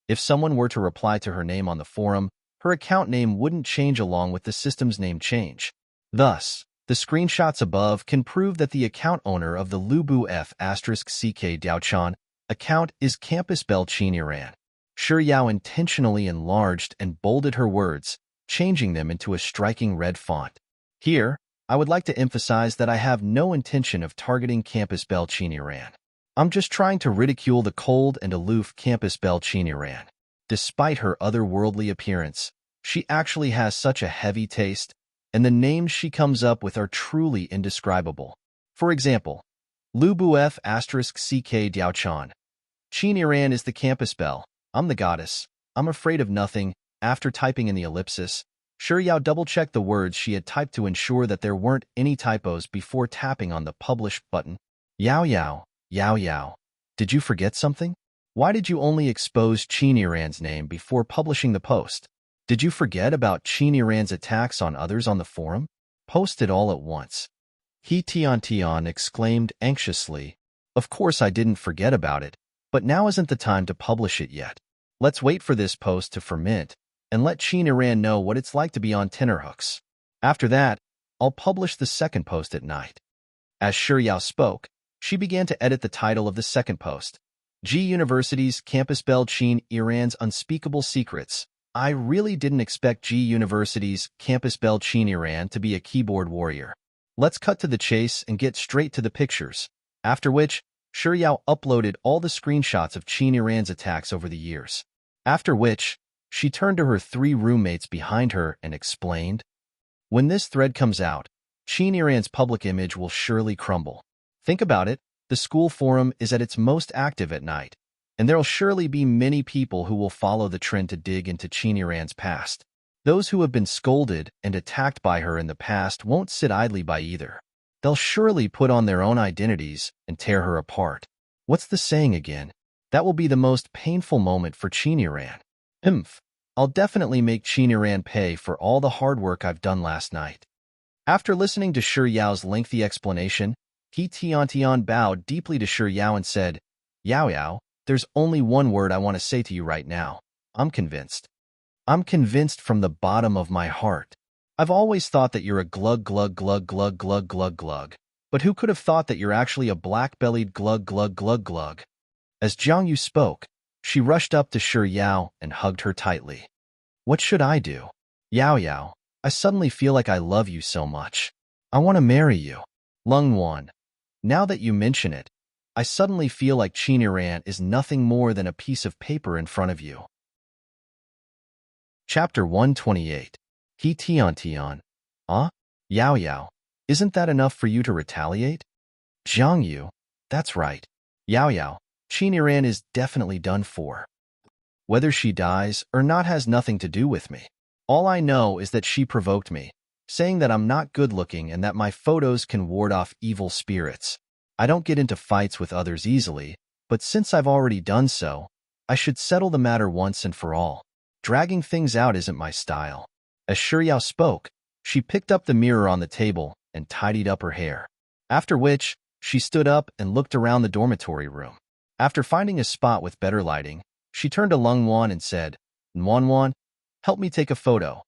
If someone were to reply to her name on the forum, her account name wouldn't change along with the system's name change. Thus, the screenshots above can prove that the account owner of the Lubu F***ck Diaochan account is Campus Belle Qin. Yao intentionally enlarged and bolded her words, changing them into a striking red font. Here, I would like to emphasize that I have no intention of targeting Campus Belle Qin. I'm just trying to ridicule the cold and aloof Campus Belle Qin. Despite her otherworldly appearance, she actually has such a heavy taste, and the names she comes up with are truly indescribable. For example, Lubu F***ck Diaochan. Qin is the campus belle. I'm the goddess. I'm afraid of nothing. After typing in the ellipsis, Yao double-checked the words she had typed to ensure that there weren't any typos before tapping on the Publish button. Yao, did you forget something? Why did you only expose Qin name before publishing the post? Did you forget about Qin attacks on others on the forum? Post it all at once. He Tian exclaimed anxiously. Of course I didn't forget about it, but now isn't the time to publish it yet. Let's wait for this post to ferment, and let Qin know what it's like to be on tenterhooks. After that, I'll publish the second post at night. As Yao spoke, she began to edit the title of the second post. G University's Campus Belle Qin Unspeakable Secrets. I really didn't expect G University's Campus Belle Qin to be a keyboard warrior. Let's cut to the chase and get straight to the pictures. After which, Yao uploaded all the screenshots of Qin attacks over the years. After which, She turned to her 3 roommates behind her and explained, "When this thread comes out, Qin Iran's public image will surely crumble. Think about it, the school forum is at its most active at night, and there'll surely be many people who will follow the trend to dig into Qin Iran's past. Those who have been scolded and attacked by her in the past won't sit idly by either. They'll surely put on their own identities and tear her apart. What's the saying again? That will be the most painful moment for Qin Iran. I'll definitely make Qin Iran pay for all the hard work I've done last night." After listening to Shi Yao's lengthy explanation, He Tiantian bowed deeply to Shi Yao and said, "Yao Yao, there's only one word I want to say to you right now. I'm convinced. I'm convinced from the bottom of my heart. I've always thought that you're a glug glug glug glug glug glug glug, but who could have thought that you're actually a black-bellied glug glug glug glug?" As Jiang Yu spoke, she rushed up to Shi Yao and hugged her tightly. "What should I do? Yao Yao, I suddenly feel like I love you so much. I want to marry you. Lung Wan, now that you mention it, I suddenly feel like Qin Iran is nothing more than a piece of paper in front of you." Chapter 128. He Tian. Yao Yao, isn't that enough for you to retaliate? Jiang Yu, that's right. Yao Yao, Qin Iran is definitely done for. Whether she dies or not has nothing to do with me. All I know is that she provoked me, saying that I'm not good-looking and that my photos can ward off evil spirits. I don't get into fights with others easily, but since I've already done so, I should settle the matter once and for all. Dragging things out isn't my style. As Shi Yao spoke, she picked up the mirror on the table and tidied up her hair. After which, she stood up and looked around the dormitory room. After finding a spot with better lighting, she turned to Lung Wan and said, "Wan Wan, help me take a photo."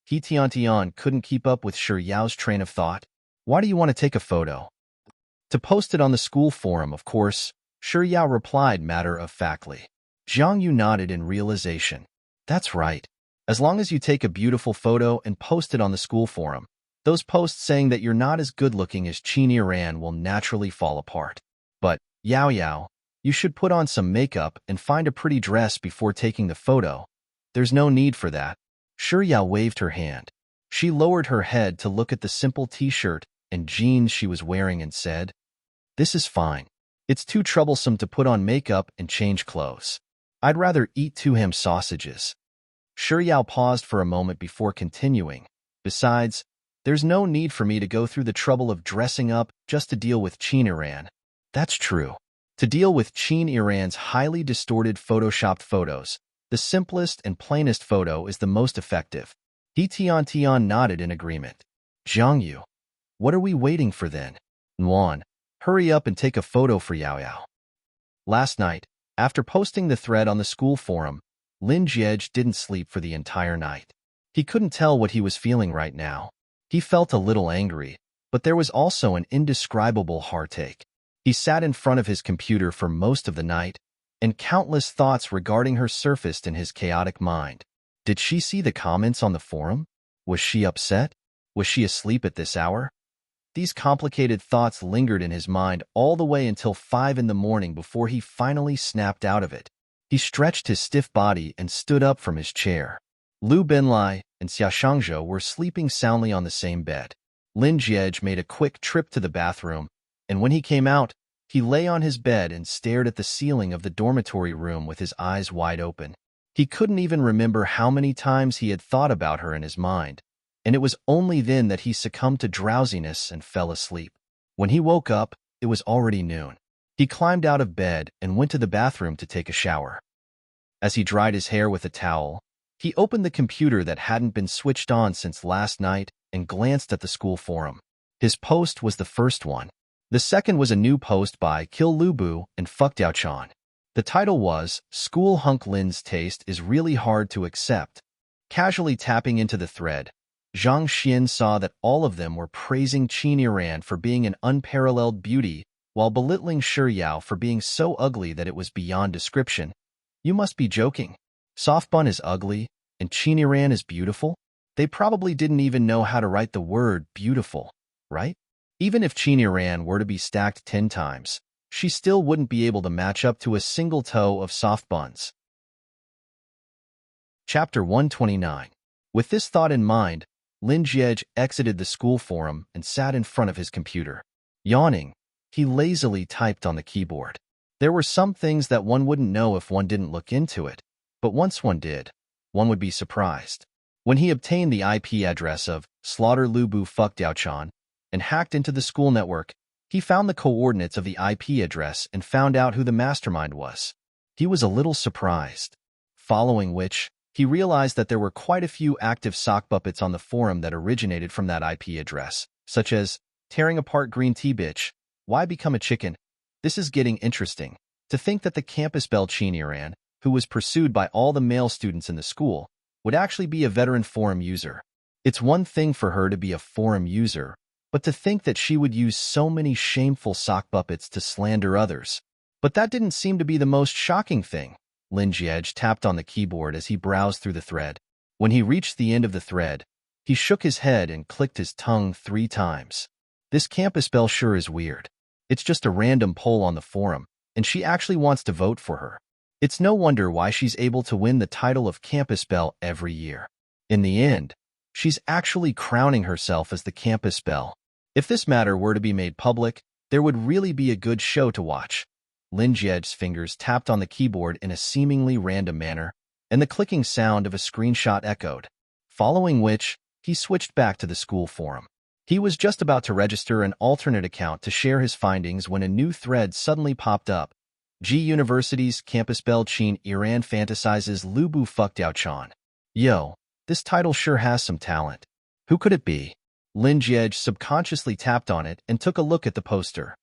He Tian couldn't keep up with Shi Yao's train of thought. "Why do you want to take a photo?" "To post it on the school forum, of course," Shi Yao replied matter-of-factly. Jiang Yu nodded in realization. "That's right. As long as you take a beautiful photo and post it on the school forum, those posts saying that you're not as good-looking as Qin Iran will naturally fall apart. But, Yao Yao, you should put on some makeup and find a pretty dress before taking the photo. There's no need for that." Shi Yao waved her hand. She lowered her head to look at the simple t-shirt and jeans she was wearing and said, "This is fine. It's too troublesome to put on makeup and change clothes. I'd rather eat 2 ham sausages." Shi Yao paused for a moment before continuing. "Besides, there's no need for me to go through the trouble of dressing up just to deal with Qin Iran." "That's true. To deal with Qin Iran's highly distorted photoshopped photos, the simplest and plainest photo is the most effective." He Tian nodded in agreement. "Jiang Yu, what are we waiting for then? Wan, hurry up and take a photo for Yao Yao." Last night, after posting the thread on the school forum, Lin Jiej didn't sleep for the entire night. He couldn't tell what he was feeling right now. He felt a little angry, but there was also an indescribable heartache. He sat in front of his computer for most of the night, and countless thoughts regarding her surfaced in his chaotic mind. Did she see the comments on the forum? Was she upset? Was she asleep at this hour? These complicated thoughts lingered in his mind all the way until 5 in the morning before he finally snapped out of it. He stretched his stiff body and stood up from his chair. Lu Benlai and Xia Shangzhou were sleeping soundly on the same bed. Lin Jiej made a quick trip to the bathroom, and when he came out, he lay on his bed and stared at the ceiling of the dormitory room with his eyes wide open. He couldn't even remember how many times he had thought about her in his mind, and it was only then that he succumbed to drowsiness and fell asleep. When he woke up, it was already noon. He climbed out of bed and went to the bathroom to take a shower. As he dried his hair with a towel, he opened the computer that hadn't been switched on since last night and glanced at the school forum. His post was the first one. The second was a new post by Kill Lubu and Fuck Daochan. The title was, "School Hunk Lin's Taste is Really Hard to Accept." Casually tapping into the thread, Zhang Xian saw that all of them were praising Qin Iran for being an unparalleled beauty, while belittling Shi Yao for being so ugly that it was beyond description. "You must be joking. Softbun is ugly, and Qin Iran is beautiful?" They probably didn't even know how to write the word beautiful, right? Even if Qin Iran were to be stacked 10 times, she still wouldn't be able to match up to a single toe of soft buns. Chapter 129. With this thought in mind, Lin Jiej exited the school forum and sat in front of his computer. Yawning, he lazily typed on the keyboard. There were some things that one wouldn't know if one didn't look into it, but once one did, one would be surprised. When he obtained the IP address of Slaughter Lubu Fuckdiaochan and hacked into the school network, he found the coordinates of the IP address and found out who the mastermind was. He was a little surprised. Following which, he realized that there were quite a few active sock puppets on the forum that originated from that IP address, such as tearing apart green tea bitch, why become a chicken? This is getting interesting. To think that the campus belle Chiniran, who was pursued by all the male students in the school, would actually be a veteran forum user. It's one thing for her to be a forum user, but to think that she would use so many shameful sock puppets to slander others. But that didn't seem to be the most shocking thing. Lin Jiej tapped on the keyboard as he browsed through the thread. When he reached the end of the thread, he shook his head and clicked his tongue 3 times. This campus belle sure is weird. It's just a random poll on the forum, and she actually wants to vote for her. It's no wonder why she's able to win the title of campus belle every year. In the end, she's actually crowning herself as the campus belle. If this matter were to be made public, there would really be a good show to watch. Lin Jiej's fingers tapped on the keyboard in a seemingly random manner, and the clicking sound of a screenshot echoed, following which, he switched back to the school forum. He was just about to register an alternate account to share his findings when a new thread suddenly popped up. G University's campus belle Chin Iran fantasizes Lubu Fuckdiaochan. Yo, this title sure has some talent. Who could it be? Lin Jiej subconsciously tapped on it and took a look at the poster.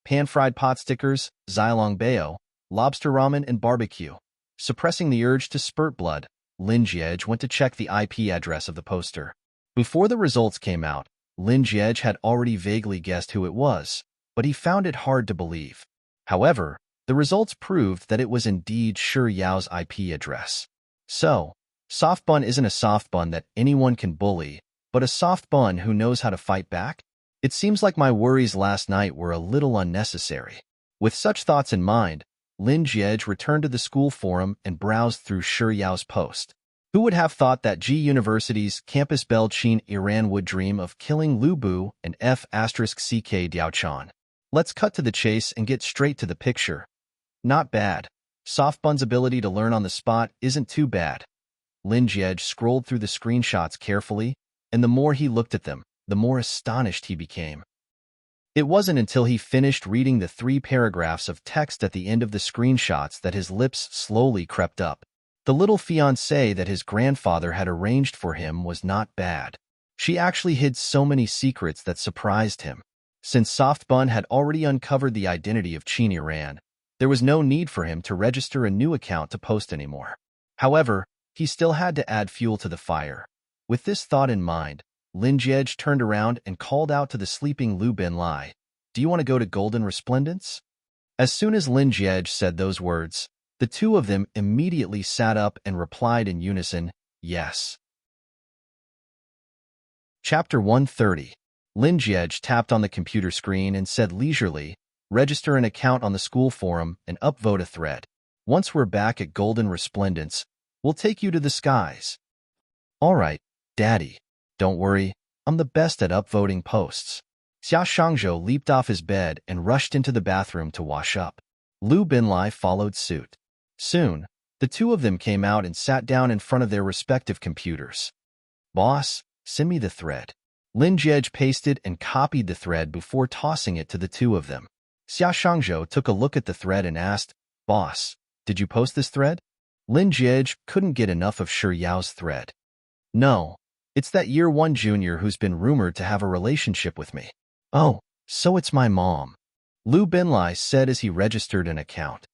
Pan-fried pot stickers, Xylong Bao, lobster ramen, and barbecue. Suppressing the urge to spurt blood, Lin Jiej went to check the IP address of the poster. Before the results came out, Lin Jiej had already vaguely guessed who it was, but he found it hard to believe. However, the results proved that it was indeed Shi Yao's IP address. So, soft bun isn't a soft bun that anyone can bully, but a soft bun who knows how to fight back? It seems like my worries last night were a little unnecessary. With such thoughts in mind, Lin Jiej returned to the school forum and browsed through Shi Yao's post. Who would have thought that G University's campus belle Chin Iran would dream of killing Lubu and F***ck Diaochan? Let's cut to the chase and get straight to the picture. Not bad. Soft bun's ability to learn on the spot isn't too bad. Lin Jiej scrolled through the screenshots carefully, and the more he looked at them, the more astonished he became. It wasn't until he finished reading the 3 paragraphs of text at the end of the screenshots that his lips slowly crept up. The little fiancée that his grandfather had arranged for him was not bad. She actually hid so many secrets that surprised him. Since Soft Bun had already uncovered the identity of Chin Iran, there was no need for him to register a new account to post anymore. However, he still had to add fuel to the fire. With this thought in mind, Lin Jiej turned around and called out to the sleeping Lu Binlai, "Do you want to go to Golden Resplendence?" As soon as Lin Jiej said those words, the two of them immediately sat up and replied in unison, "Yes." Chapter 130. Lin Jiej tapped on the computer screen and said leisurely, "Register an account on the school forum and upvote a thread. Once we're back at Golden Resplendence, we'll take you to the skies." "All right, Daddy. Don't worry, I'm the best at upvoting posts." Xia Shangzhou leaped off his bed and rushed into the bathroom to wash up. Lu Binlai followed suit. Soon, the two of them came out and sat down in front of their respective computers. "Boss, send me the thread." Lin Jiej pasted and copied the thread before tossing it to the two of them. Xia Shangzhou took a look at the thread and asked, "Boss, did you post this thread?" Lin Jiej couldn't get enough of Shi Yao's thread. "No, it's that year 1 junior who's been rumored to have a relationship with me." "Oh, so it's my mom," Lu Binlai said as he registered an account.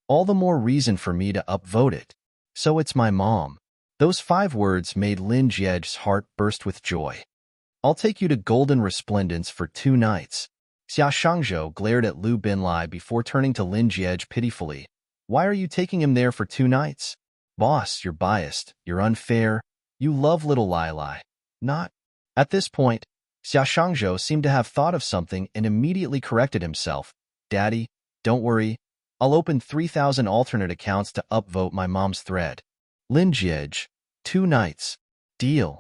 "All the more reason for me to upvote it. So it's my mom." Those 5 words made Lin Jiej's heart burst with joy. "I'll take you to Golden Resplendence for 2 nights. Xia Shangzhou glared at Lu Binlai before turning to Lin Jiej pitifully. "Why are you taking him there for 2 nights? Boss, you're biased, you're unfair, you love little Lai Lai. Not." At this point, Xia Shangzhou seemed to have thought of something and immediately corrected himself. "Daddy, don't worry, I'll open 3,000 alternate accounts to upvote my mom's thread." Lin Jiej, 2 nights. Deal,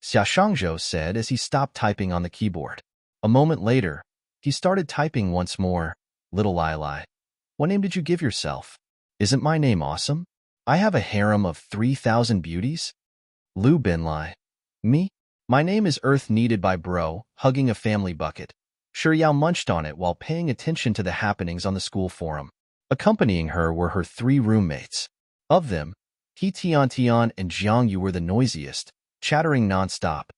Xia Shangzhou said as he stopped typing on the keyboard. A moment later, he started typing once more. Little Lai, what name did you give yourself? Isn't my name awesome? I have a harem of 3,000 beauties? Lu Binlai. Me? My name is Earth Needed by Bro, hugging a family bucket. Shi Yao munched on it while paying attention to the happenings on the school forum. Accompanying her were her 3 roommates. Of them, He Tian and Jiang Yu were the noisiest, chattering nonstop.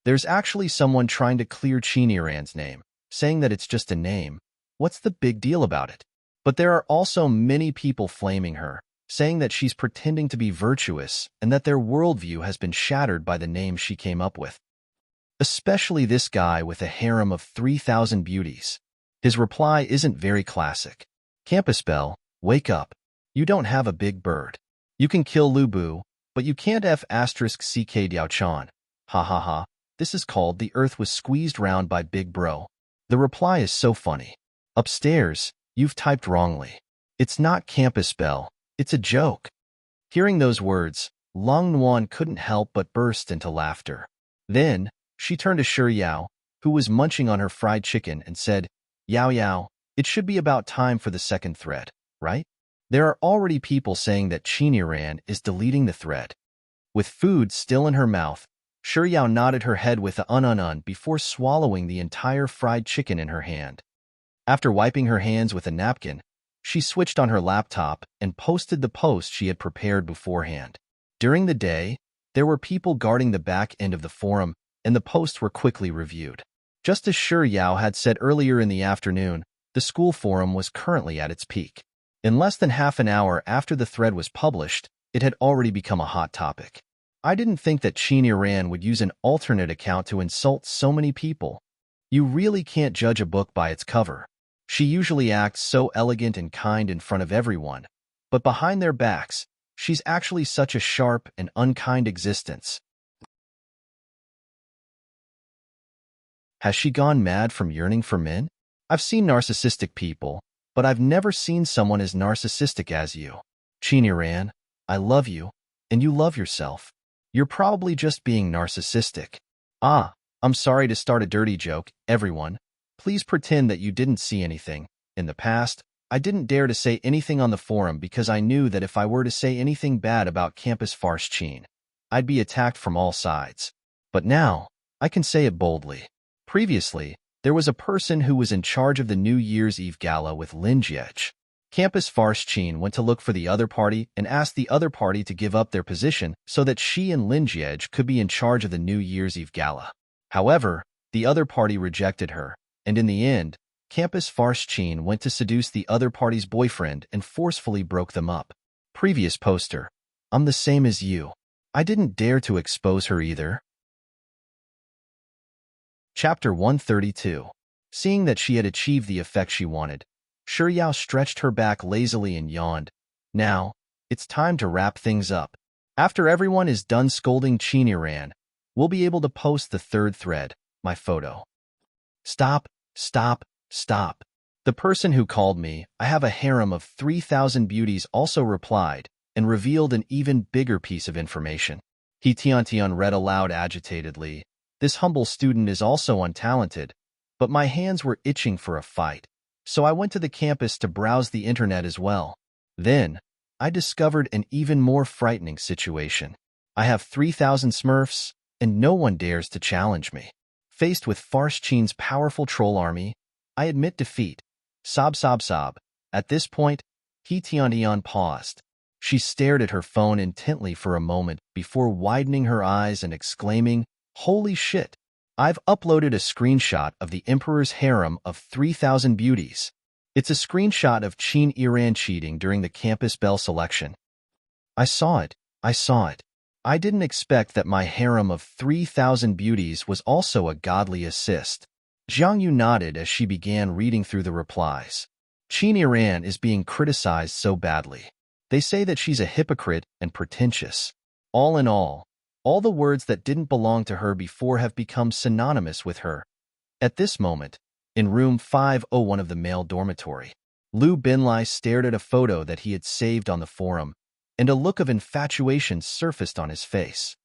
There's actually someone trying to clear Qiniran's name, saying that it's just a name. What's the big deal about it? But there are also many people flaming her, saying that she's pretending to be virtuous and that their worldview has been shattered by the name she came up with. Especially this guy with a harem of 3,000 beauties. His reply isn't very classic. Campus bell, wake up. You don't have a big bird. You can kill Lu Bu, but you can't F*** CK Diao Chan. Ha ha ha. This is called the earth was squeezed round by Big Bro. The reply is so funny. Upstairs, you've typed wrongly. It's not campus bell. It's a joke. Hearing those words, Long Nuan couldn't help but burst into laughter. Then, she turned to Shi Yao, who was munching on her fried chicken, and said, Yao Yao, it should be about time for the second thread, right? There are already people saying that Qiniran is deleting the thread. With food still in her mouth, Shi Yao nodded her head with a un before swallowing the entire fried chicken in her hand. After wiping her hands with a napkin, she switched on her laptop and posted the post she had prepared beforehand. During the day, there were people guarding the back end of the forum, and the posts were quickly reviewed. Just as Shi Yao had said earlier in the afternoon, the school forum was currently at its peak. In less than half an hour after the thread was published, it had already become a hot topic. I didn't think that Qiniran would use an alternate account to insult so many people. You really can't judge a book by its cover. She usually acts so elegant and kind in front of everyone, but behind their backs, she's actually such a sharp and unkind existence. Has she gone mad from yearning for men? I've seen narcissistic people, but I've never seen someone as narcissistic as you. Qiniran, I love you, and you love yourself. You're probably just being narcissistic. I'm sorry to start a dirty joke, everyone. Please pretend that you didn't see anything. In the past, I didn't dare to say anything on the forum because I knew that if I were to say anything bad about Campus Farce Qin, I'd be attacked from all sides. But now, I can say it boldly. Previously, there was a person who was in charge of the New Year's Eve Gala with Lin Jiej. Campus Farce Qin went to look for the other party and asked the other party to give up their position so that she and Lin Jiej could be in charge of the New Year's Eve Gala. However, the other party rejected her, and in the end, Campus Farce Qin went to seduce the other party's boyfriend and forcefully broke them up. Previous poster. I'm the same as you. I didn't dare to expose her either. Chapter 132. Seeing that she had achieved the effect she wanted, Shi Yao stretched her back lazily and yawned. Now, it's time to wrap things up. After everyone is done scolding Qiniran, we'll be able to post the third thread, my photo. Stop. The person who called me, I have a harem of 3,000 beauties, also replied and revealed an even bigger piece of information. He Tian read aloud agitatedly. This humble student is also untalented, but my hands were itching for a fight, so I went to the campus to browse the internet as well. Then, I discovered an even more frightening situation. I have 3,000 Smurfs, and no one dares to challenge me. Faced with Farce Qin's powerful troll army, I admit defeat. Sob. At this point, He Tian paused. She stared at her phone intently for a moment before widening her eyes and exclaiming, Holy shit! I've uploaded a screenshot of the Emperor's harem of 3,000 beauties. It's a screenshot of Qiniran cheating during the campus bell selection. I saw it. I didn't expect that my harem of 3,000 beauties was also a godly assist. Jiang Yu nodded as she began reading through the replies. Qiniran is being criticized so badly. They say that she's a hypocrite and pretentious. All in all the words that didn't belong to her before have become synonymous with her. At this moment, in room 501 of the male dormitory, Lu Binlai stared at a photo that he had saved on the forum, and a look of infatuation surfaced on his face.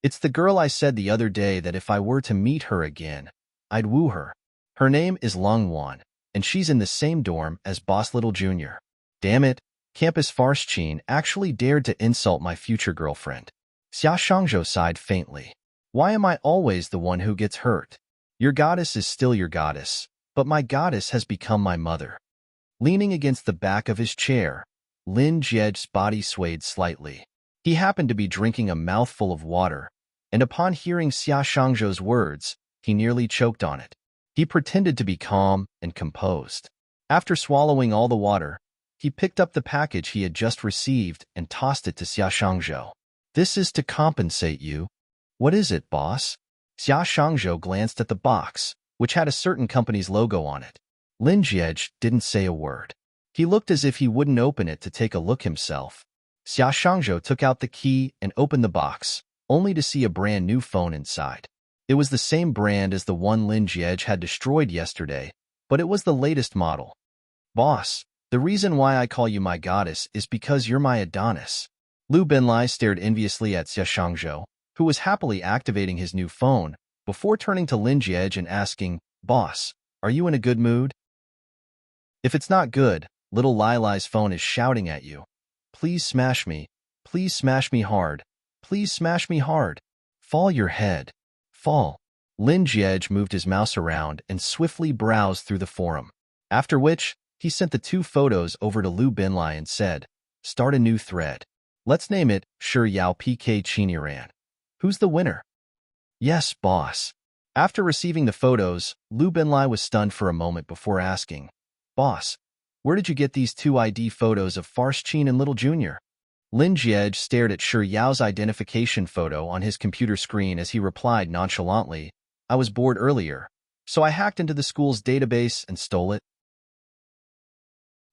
"It's the girl I said the other day that if I were to meet her again, I'd woo her. Her name is Lungwan, and she's in the same dorm as Boss Little Jr. Damn it, Campus Farschine actually dared to insult my future girlfriend." Xia Shangzhou sighed faintly. "Why am I always the one who gets hurt? Your goddess is still your goddess, but my goddess has become my mother." Leaning against the back of his chair, Lin Jiej's body swayed slightly. He happened to be drinking a mouthful of water, and upon hearing Xia Shangzhou's words, he nearly choked on it. He pretended to be calm and composed. After swallowing all the water, he picked up the package he had just received and tossed it to Xia Shangzhou. "This is to compensate you." "What is it, boss?" Xia Shangzhou glanced at the box, which had a certain company's logo on it. Lin Jiej didn't say a word. He looked as if he wouldn't open it to take a look himself. Xia Shangzhou took out the key and opened the box, only to see a brand new phone inside. It was the same brand as the one Lin Jiej had destroyed yesterday, but it was the latest model. "Boss, the reason why I call you my goddess is because you're my Adonis." Lu Binlai stared enviously at Xia Shangzhou, who was happily activating his new phone, before turning to Lin Jiej and asking, "Boss, are you in a good mood?" "If it's not good, little Lai Lai's phone is shouting at you. Please smash me. Please smash me hard. Please smash me hard. Fall your head. Fall." Lin Jiej moved his mouse around and swiftly browsed through the forum. After which, he sent the two photos over to Lu Binlai and said, "Start a new thread. Let's name it Shi Yao PK Chiniran. Who's the winner?" "Yes, boss." After receiving the photos, Lu Binlai was stunned for a moment before asking, "Boss, where did you get these two ID photos of Farschine and Little Jr.?" Lin Jiej stared at Shi Yao's identification photo on his computer screen as he replied nonchalantly, "I was bored earlier, so I hacked into the school's database and stole it."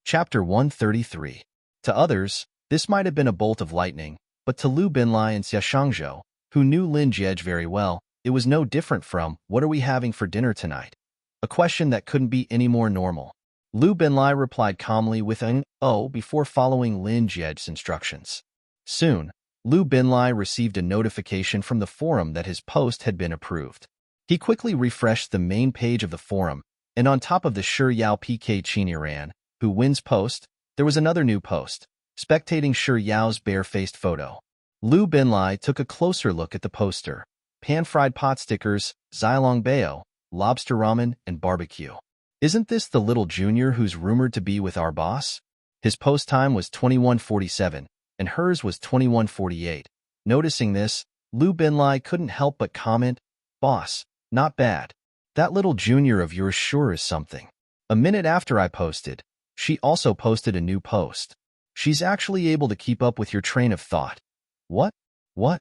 Chapter 133. To others, this might have been a bolt of lightning, but to Lu Binlai and Xia Shangzhou, who knew Lin Jiej very well, it was no different from, "What are we having for dinner tonight?" A question that couldn't be any more normal. Lu Binlai replied calmly with an "oh" before following Lin Jiej's instructions. Soon, Lu Binlai received a notification from the forum that his post had been approved. He quickly refreshed the main page of the forum, and on top of the Shi Yao PK Chiniran, who wins post, there was another new post, spectating Shi Yao's bare-faced photo. Lu Binlai took a closer look at the poster. Pan-fried pot stickers, Zilong Bao, lobster ramen, and barbecue. "Isn't this the little junior who's rumored to be with our boss?" His post time was 21:47, and hers was 21:48. Noticing this, Lu Binlai couldn't help but comment, "Boss, not bad. That little junior of yours sure is something." A minute after I posted, she also posted a new post. "She's actually able to keep up with your train of thought." "What? What?"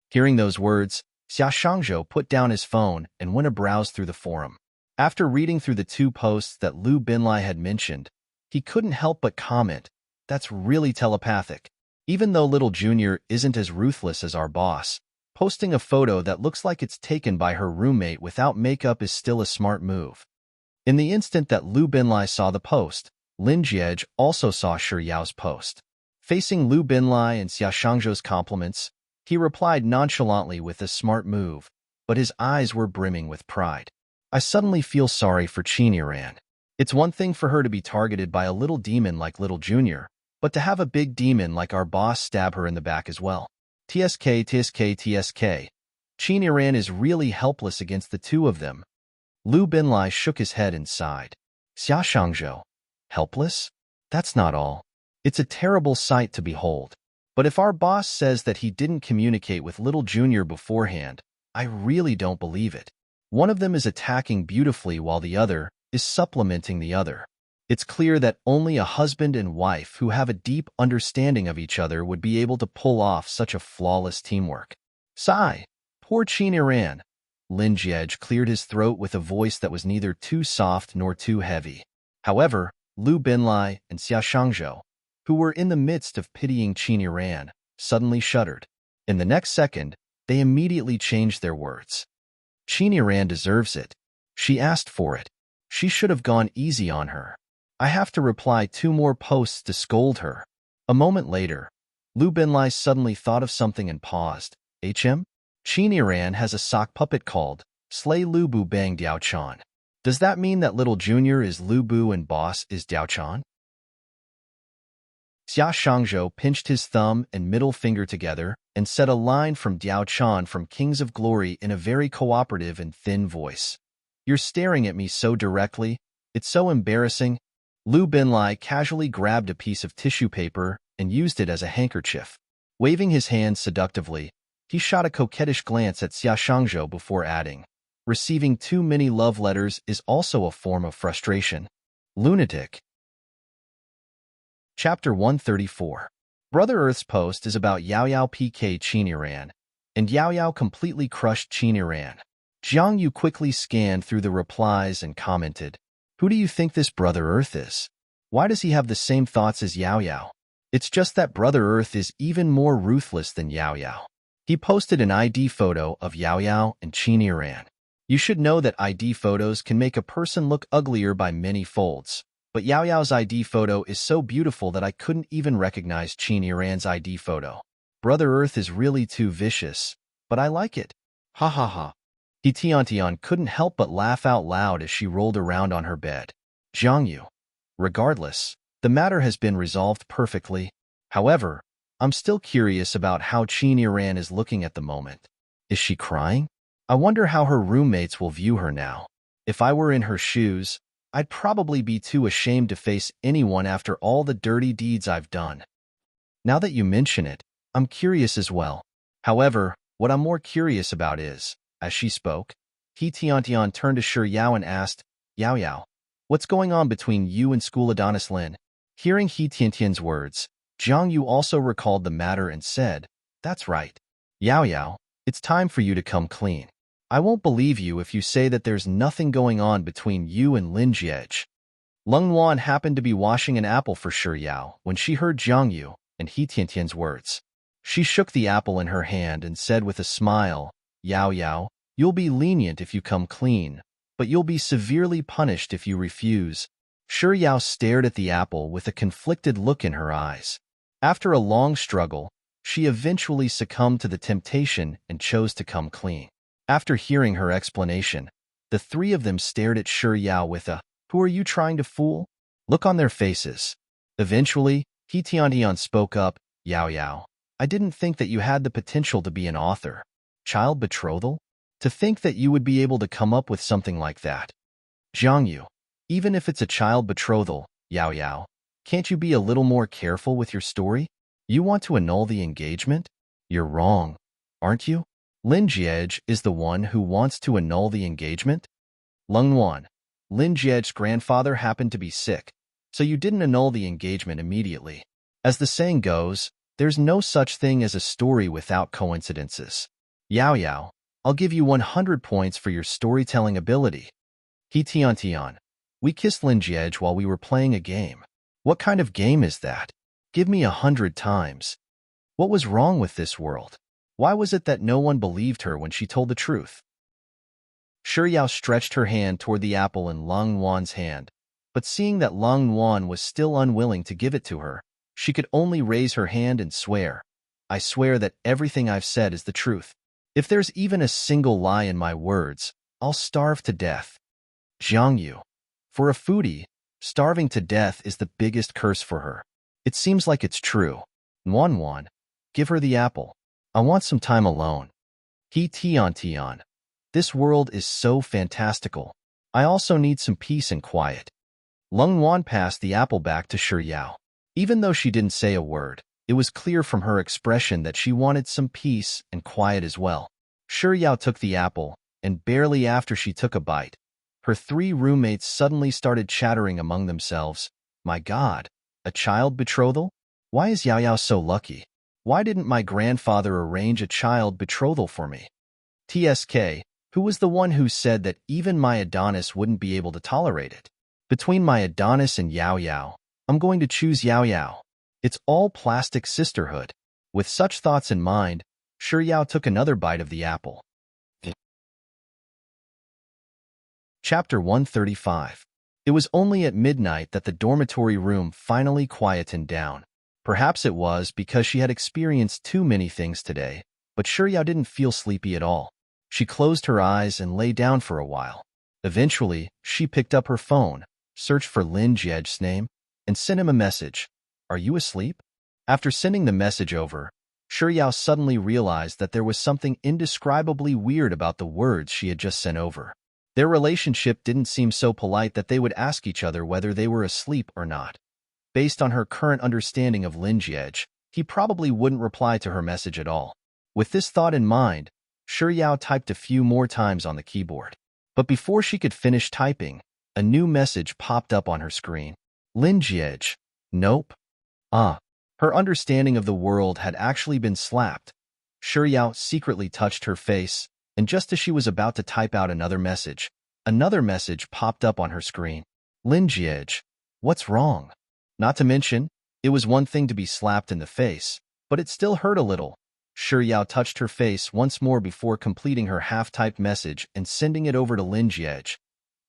Hearing those words, Xia Shangzhou put down his phone and went a browse through the forum. After reading through the two posts that Lu Binlai had mentioned, he couldn't help but comment, "That's really telepathic." Even though Little Junior isn't as ruthless as our boss, posting a photo that looks like it's taken by her roommate without makeup is still a smart move. In the instant that Lu Binlai saw the post, Lin Jiej also saw Shi Yao's post. Facing Lu Binlai and Xia Shangzhou's compliments, he replied nonchalantly with a smart move, but his eyes were brimming with pride. "I suddenly feel sorry for Chiniran. It's one thing for her to be targeted by a little demon like Little Junior, but to have a big demon like our boss stab her in the back as well. TSK, TSK, TSK. Chiniran is really helpless against the two of them." Lu Binlai shook his head and sighed. "Xia Shangzhou, helpless? That's not all. It's a terrible sight to behold. But if our boss says that he didn't communicate with Little Junior beforehand, I really don't believe it. One of them is attacking beautifully while the other is supplementing the other. It's clear that only a husband and wife who have a deep understanding of each other would be able to pull off such a flawless teamwork." Sigh. Poor Chiniran. Lin Jiej cleared his throat with a voice that was neither too soft nor too heavy. However, Lu Binlai and Xia Shangzhou, who were in the midst of pitying Chiniran, suddenly shuddered. In the next second, they immediately changed their words. "Chiniran deserves it. She asked for it. She should have gone easy on her. I have to reply 2 more posts to scold her." A moment later, Lu Binlai suddenly thought of something and paused. HM? Qiniran has a sock puppet called Slay Lu Bu Bang Diaochan. Does that mean that little junior is Lu Bu and boss is Diaochan? Xia Shangzhou pinched his thumb and middle finger together and said a line from Diaochan from Kings of Glory in a very cooperative and thin voice. You're staring at me so directly. It's so embarrassing. Lu Binlai casually grabbed a piece of tissue paper and used it as a handkerchief. Waving his hand seductively, he shot a coquettish glance at Xia Shangzhou before adding, receiving too many love letters is also a form of frustration. Lunatic. Chapter 134. Brother Earth's post is about Yao Yao PK Qiniran, and Yao Yao completely crushed Qiniran. Jiang Yu quickly scanned through the replies and commented, who do you think this Brother Earth is? Why does he have the same thoughts as Yao Yao? It's just that Brother Earth is even more ruthless than Yao Yao. He posted an ID photo of Yao Yao and Qiniran. You should know that ID photos can make a person look uglier by many folds. But Yao Yao's ID photo is so beautiful that I couldn't even recognize Qiniran's ID photo. Brother Earth is really too vicious, but I like it. Ha ha ha. He Tiantian couldn't help but laugh out loud as she rolled around on her bed. Jiang Yu. Regardless, the matter has been resolved perfectly. However, I'm still curious about how Qiniran is looking at the moment. Is she crying? I wonder how her roommates will view her now. If I were in her shoes, I'd probably be too ashamed to face anyone after all the dirty deeds I've done. Now that you mention it, I'm curious as well. However, what I'm more curious about is, as she spoke, He Tiantian turned to Shi Yao and asked, Yao Yao, what's going on between you and School Adonis Lin? Hearing He Tiantian's words, Jiang Yu also recalled the matter and said, that's right. Yao Yao, it's time for you to come clean. I won't believe you if you say that there's nothing going on between you and Lin Jiej. Leng Wan happened to be washing an apple for Shi Yao when she heard Jiang Yu and He Tiantian's words. She shook the apple in her hand and said with a smile, Yao Yao, you'll be lenient if you come clean, but you'll be severely punished if you refuse. Shi Yao stared at the apple with a conflicted look in her eyes. After a long struggle, she eventually succumbed to the temptation and chose to come clean. After hearing her explanation, the three of them stared at Shi Yao with a, who are you trying to fool? Look on their faces. Eventually, He Tiantian spoke up, Yao Yao, I didn't think that you had the potential to be an author. Child betrothal? To think that you would be able to come up with something like that. Jiang Yu, even if it's a child betrothal, Yao Yao, can't you be a little more careful with your story? You want to annul the engagement? You're wrong, aren't you? Lin Jiej is the one who wants to annul the engagement? Leng Wan, Lin Jiej's grandfather happened to be sick, so you didn't annul the engagement immediately. As the saying goes, there's no such thing as a story without coincidences. Yao Yao, I'll give you 100 points for your storytelling ability. He Tiantian, we kissed Lin Jiej while we were playing a game. What kind of game is that? Give me 100 times. What was wrong with this world? Why was it that no one believed her when she told the truth? Shi Yao stretched her hand toward the apple in Leng Wan's hand, but seeing that Leng Wan was still unwilling to give it to her, she could only raise her hand and swear, I swear that everything I've said is the truth. If there's even a single lie in my words, I'll starve to death. Jiang Yu, for a foodie, starving to death is the biggest curse for her. It seems like it's true. Wan, give her the apple. I want some time alone. He Tiantian, this world is so fantastical. I also need some peace and quiet. Leng Wan passed the apple back to Shi Yao. Even though she didn't say a word, it was clear from her expression that she wanted some peace and quiet as well. Shi Yao took the apple, and barely after she took a bite, her three roommates suddenly started chattering among themselves. My God, a child betrothal? Why is Yao Yao so lucky? Why didn't my grandfather arrange a child betrothal for me? TSK, who was the one who said that even my Adonis wouldn't be able to tolerate it? Between my Adonis and Yao Yao, I'm going to choose Yao Yao. It's all plastic sisterhood. With such thoughts in mind, Shi Yao took another bite of the apple. Chapter 135. It was only at midnight that the dormitory room finally quietened down. Perhaps it was because she had experienced too many things today, but Shiryao didn't feel sleepy at all. She closed her eyes and lay down for a while. Eventually, she picked up her phone, searched for Lin Jiej's name, and sent him a message. "Are you asleep?" After sending the message over, Shiryao suddenly realized that there was something indescribably weird about the words she had just sent over. Their relationship didn't seem so polite that they would ask each other whether they were asleep or not. Based on her current understanding of Lin Jiej, he probably wouldn't reply to her message at all. With this thought in mind, Shiryao typed a few more times on the keyboard. But before she could finish typing, a new message popped up on her screen. "Lin Jiej. Nope." Her understanding of the world had actually been slapped. Shiryao secretly touched her face, and just as she was about to type out another message popped up on her screen. "Lin Jiej. What's wrong?" Not to mention, it was one thing to be slapped in the face, but it still hurt a little. Shiryao touched her face once more before completing her half-typed message and sending it over to Lin Jiej.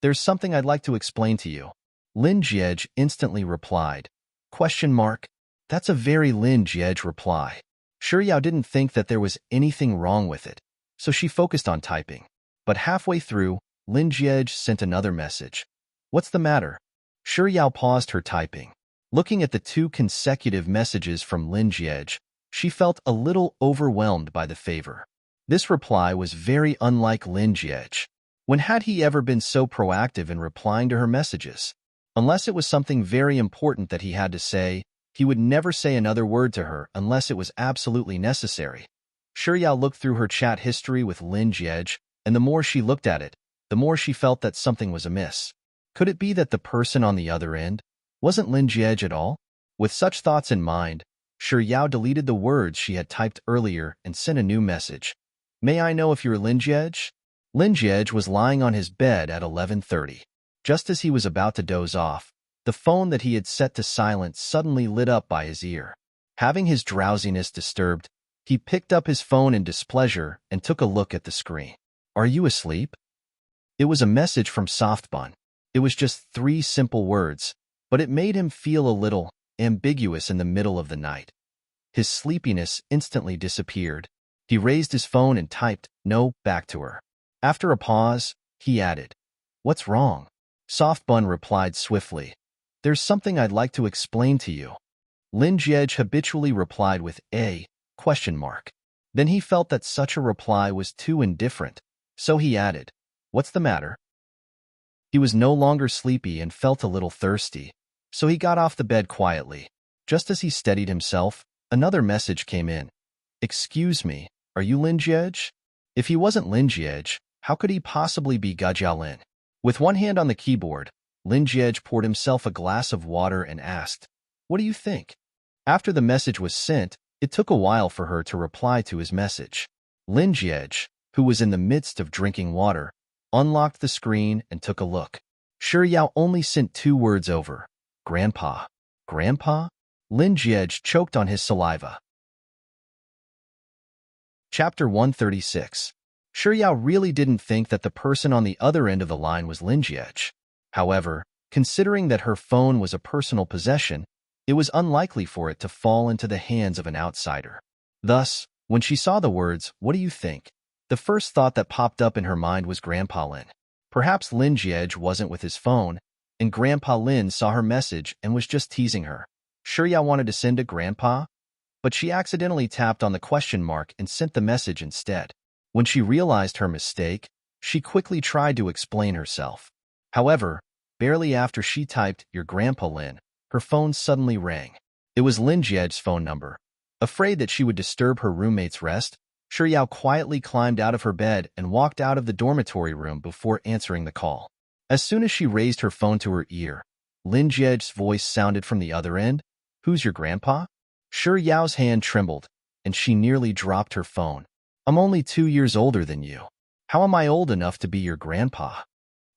"There's something I'd like to explain to you." Lin Jiej instantly replied. Question mark. That's a very Lin Jiej reply. Shiryao didn't think that there was anything wrong with it, so she focused on typing. But halfway through, Lin Jiej sent another message. "What's the matter?" Shiryao paused her typing. Looking at the two consecutive messages from Lin Jiej, she felt a little overwhelmed by the favor. This reply was very unlike Lin Jiej. When had he ever been so proactive in replying to her messages? Unless it was something very important that he had to say, he would never say another word to her unless it was absolutely necessary. Shiryao looked through her chat history with Lin Jiej, and the more she looked at it, the more she felt that something was amiss. Could it be that the person on the other end wasn't Lin Jiej at all? With such thoughts in mind, Shiryao deleted the words she had typed earlier and sent a new message. "May I know if you're Lin Jiej?" Lin Jiej was lying on his bed at 11:30. Just as he was about to doze off, the phone that he had set to silent suddenly lit up by his ear. Having his drowsiness disturbed, he picked up his phone in displeasure and took a look at the screen. "Are you asleep?" It was a message from Softbun. It was just 3 simple words, but it made him feel a little ambiguous in the middle of the night. His sleepiness instantly disappeared. He raised his phone and typed "no" back to her. After a pause, he added, "What's wrong?" Softbun replied swiftly, "There's something I'd like to explain to you." Lin Jiej habitually replied with a question mark. Then he felt that such a reply was too indifferent, so he added, "What's the matter?" He was no longer sleepy and felt a little thirsty, so he got off the bed quietly. Just as he steadied himself, another message came in. "Excuse me, are you Lin Jiej?" If he wasn't Lin Jiej, how could he possibly be Gajiao Lin? With one hand on the keyboard, Lin Jiej poured himself a glass of water and asked, "What do you think?" After the message was sent, it took a while for her to reply to his message. Lin Jiej, who was in the midst of drinking water, unlocked the screen and took a look. Shiryao only sent 2 words over. "Grandpa." "Grandpa?" Lin Jiej choked on his saliva. Chapter 136. Shiryao really didn't think that the person on the other end of the line was Lin Jiej. However, considering that her phone was a personal possession, it was unlikely for it to fall into the hands of an outsider. Thus, when she saw the words, "What do you think?" the first thought that popped up in her mind was Grandpa Lin. Perhaps Lin Jiej wasn't with his phone, and Grandpa Lin saw her message and was just teasing her. Shiryao wanted to send to Grandpa, but she accidentally tapped on the question mark and sent the message instead. When she realized her mistake, she quickly tried to explain herself. However, barely after she typed, "Your Grandpa Lin," her phone suddenly rang. It was Lin Jiej's phone number. Afraid that she would disturb her roommate's rest, Shiryao quietly climbed out of her bed and walked out of the dormitory room before answering the call. As soon as she raised her phone to her ear, Lin Jiej's voice sounded from the other end. "Who's your grandpa?" Shiryao's hand trembled, and she nearly dropped her phone. "I'm only 2 years older than you. How am I old enough to be your grandpa?"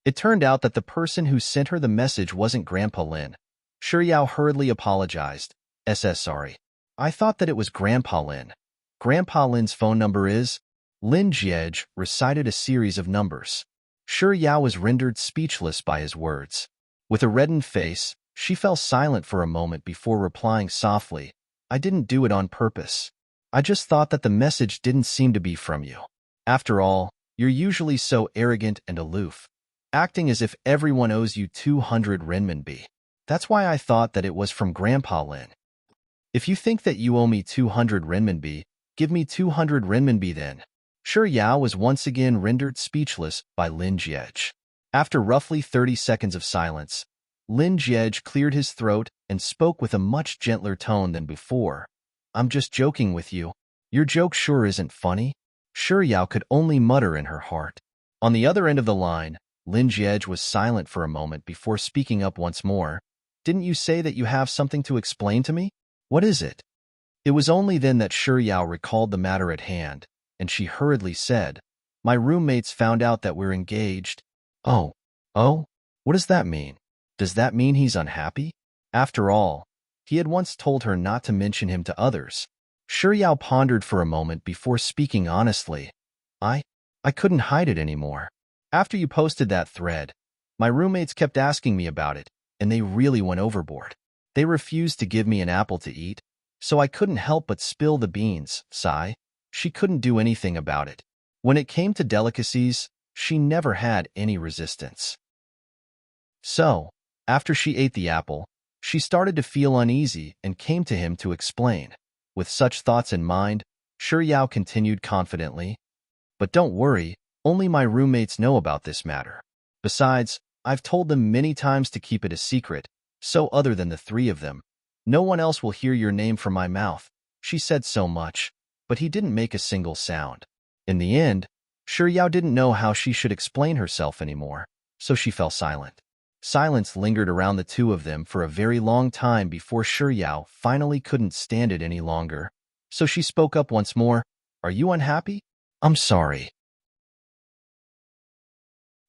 It turned out that the person who sent her the message wasn't Grandpa Lin. Shiryao hurriedly apologized. Sorry. I thought that it was Grandpa Lin. Grandpa Lin's phone number is..." Lin Jiej recited a series of numbers. Shiryao was rendered speechless by his words. With a reddened face, she fell silent for a moment before replying softly, I didn't do it on purpose. I just thought that the message didn't seem to be from you. After all, you're usually so arrogant and aloof, acting as if everyone owes you 200 renminbi. That's why I thought that it was from Grandpa Lin. If you think that you owe me 200 renminbi, give me 200 renminbi then. Shi Yao was once again rendered speechless by Lin Jiej. After roughly 30 seconds of silence, Lin Jiej cleared his throat and spoke with a much gentler tone than before. I'm just joking with you. Your joke sure isn't funny. Shi Yao could only mutter in her heart. On the other end of the line, Lin Jiej was silent for a moment before speaking up once more. Didn't you say that you have something to explain to me? What is it? It was only then that Shi Yao recalled the matter at hand, and she hurriedly said, My roommates found out that we're engaged. Oh, what does that mean? Does that mean he's unhappy? After all, he had once told her not to mention him to others. Shi Yao pondered for a moment before speaking honestly. I couldn't hide it anymore. After you posted that thread, my roommates kept asking me about it, and they really went overboard. They refused to give me an apple to eat, so I couldn't help but spill the beans. Sigh. She couldn't do anything about it. When it came to delicacies, she never had any resistance. So, after she ate the apple, she started to feel uneasy and came to him to explain. With such thoughts in mind, Shi Yao continued confidently, But don't worry, only my roommates know about this matter. Besides, I've told them many times to keep it a secret, so other than the three of them, no one else will hear your name from my mouth. She said so much, but he didn't make a single sound. In the end, Shi Yao didn't know how she should explain herself anymore, so she fell silent. Silence lingered around the two of them for a very long time before Shi Yao finally couldn't stand it any longer. So she spoke up once more. Are you unhappy? I'm sorry.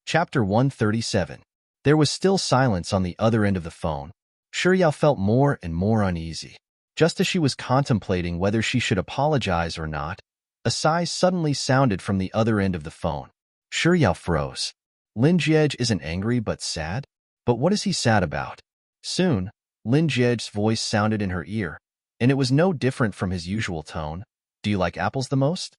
Chapter 137. There was still silence on the other end of the phone. Shi Yao felt more and more uneasy. Just as she was contemplating whether she should apologize or not, a sigh suddenly sounded from the other end of the phone. Shi Yao froze. Lin Jiej isn't angry but sad? But what is he sad about? Soon, Lin Jiej's voice sounded in her ear, and it was no different from his usual tone. Do you like apples the most?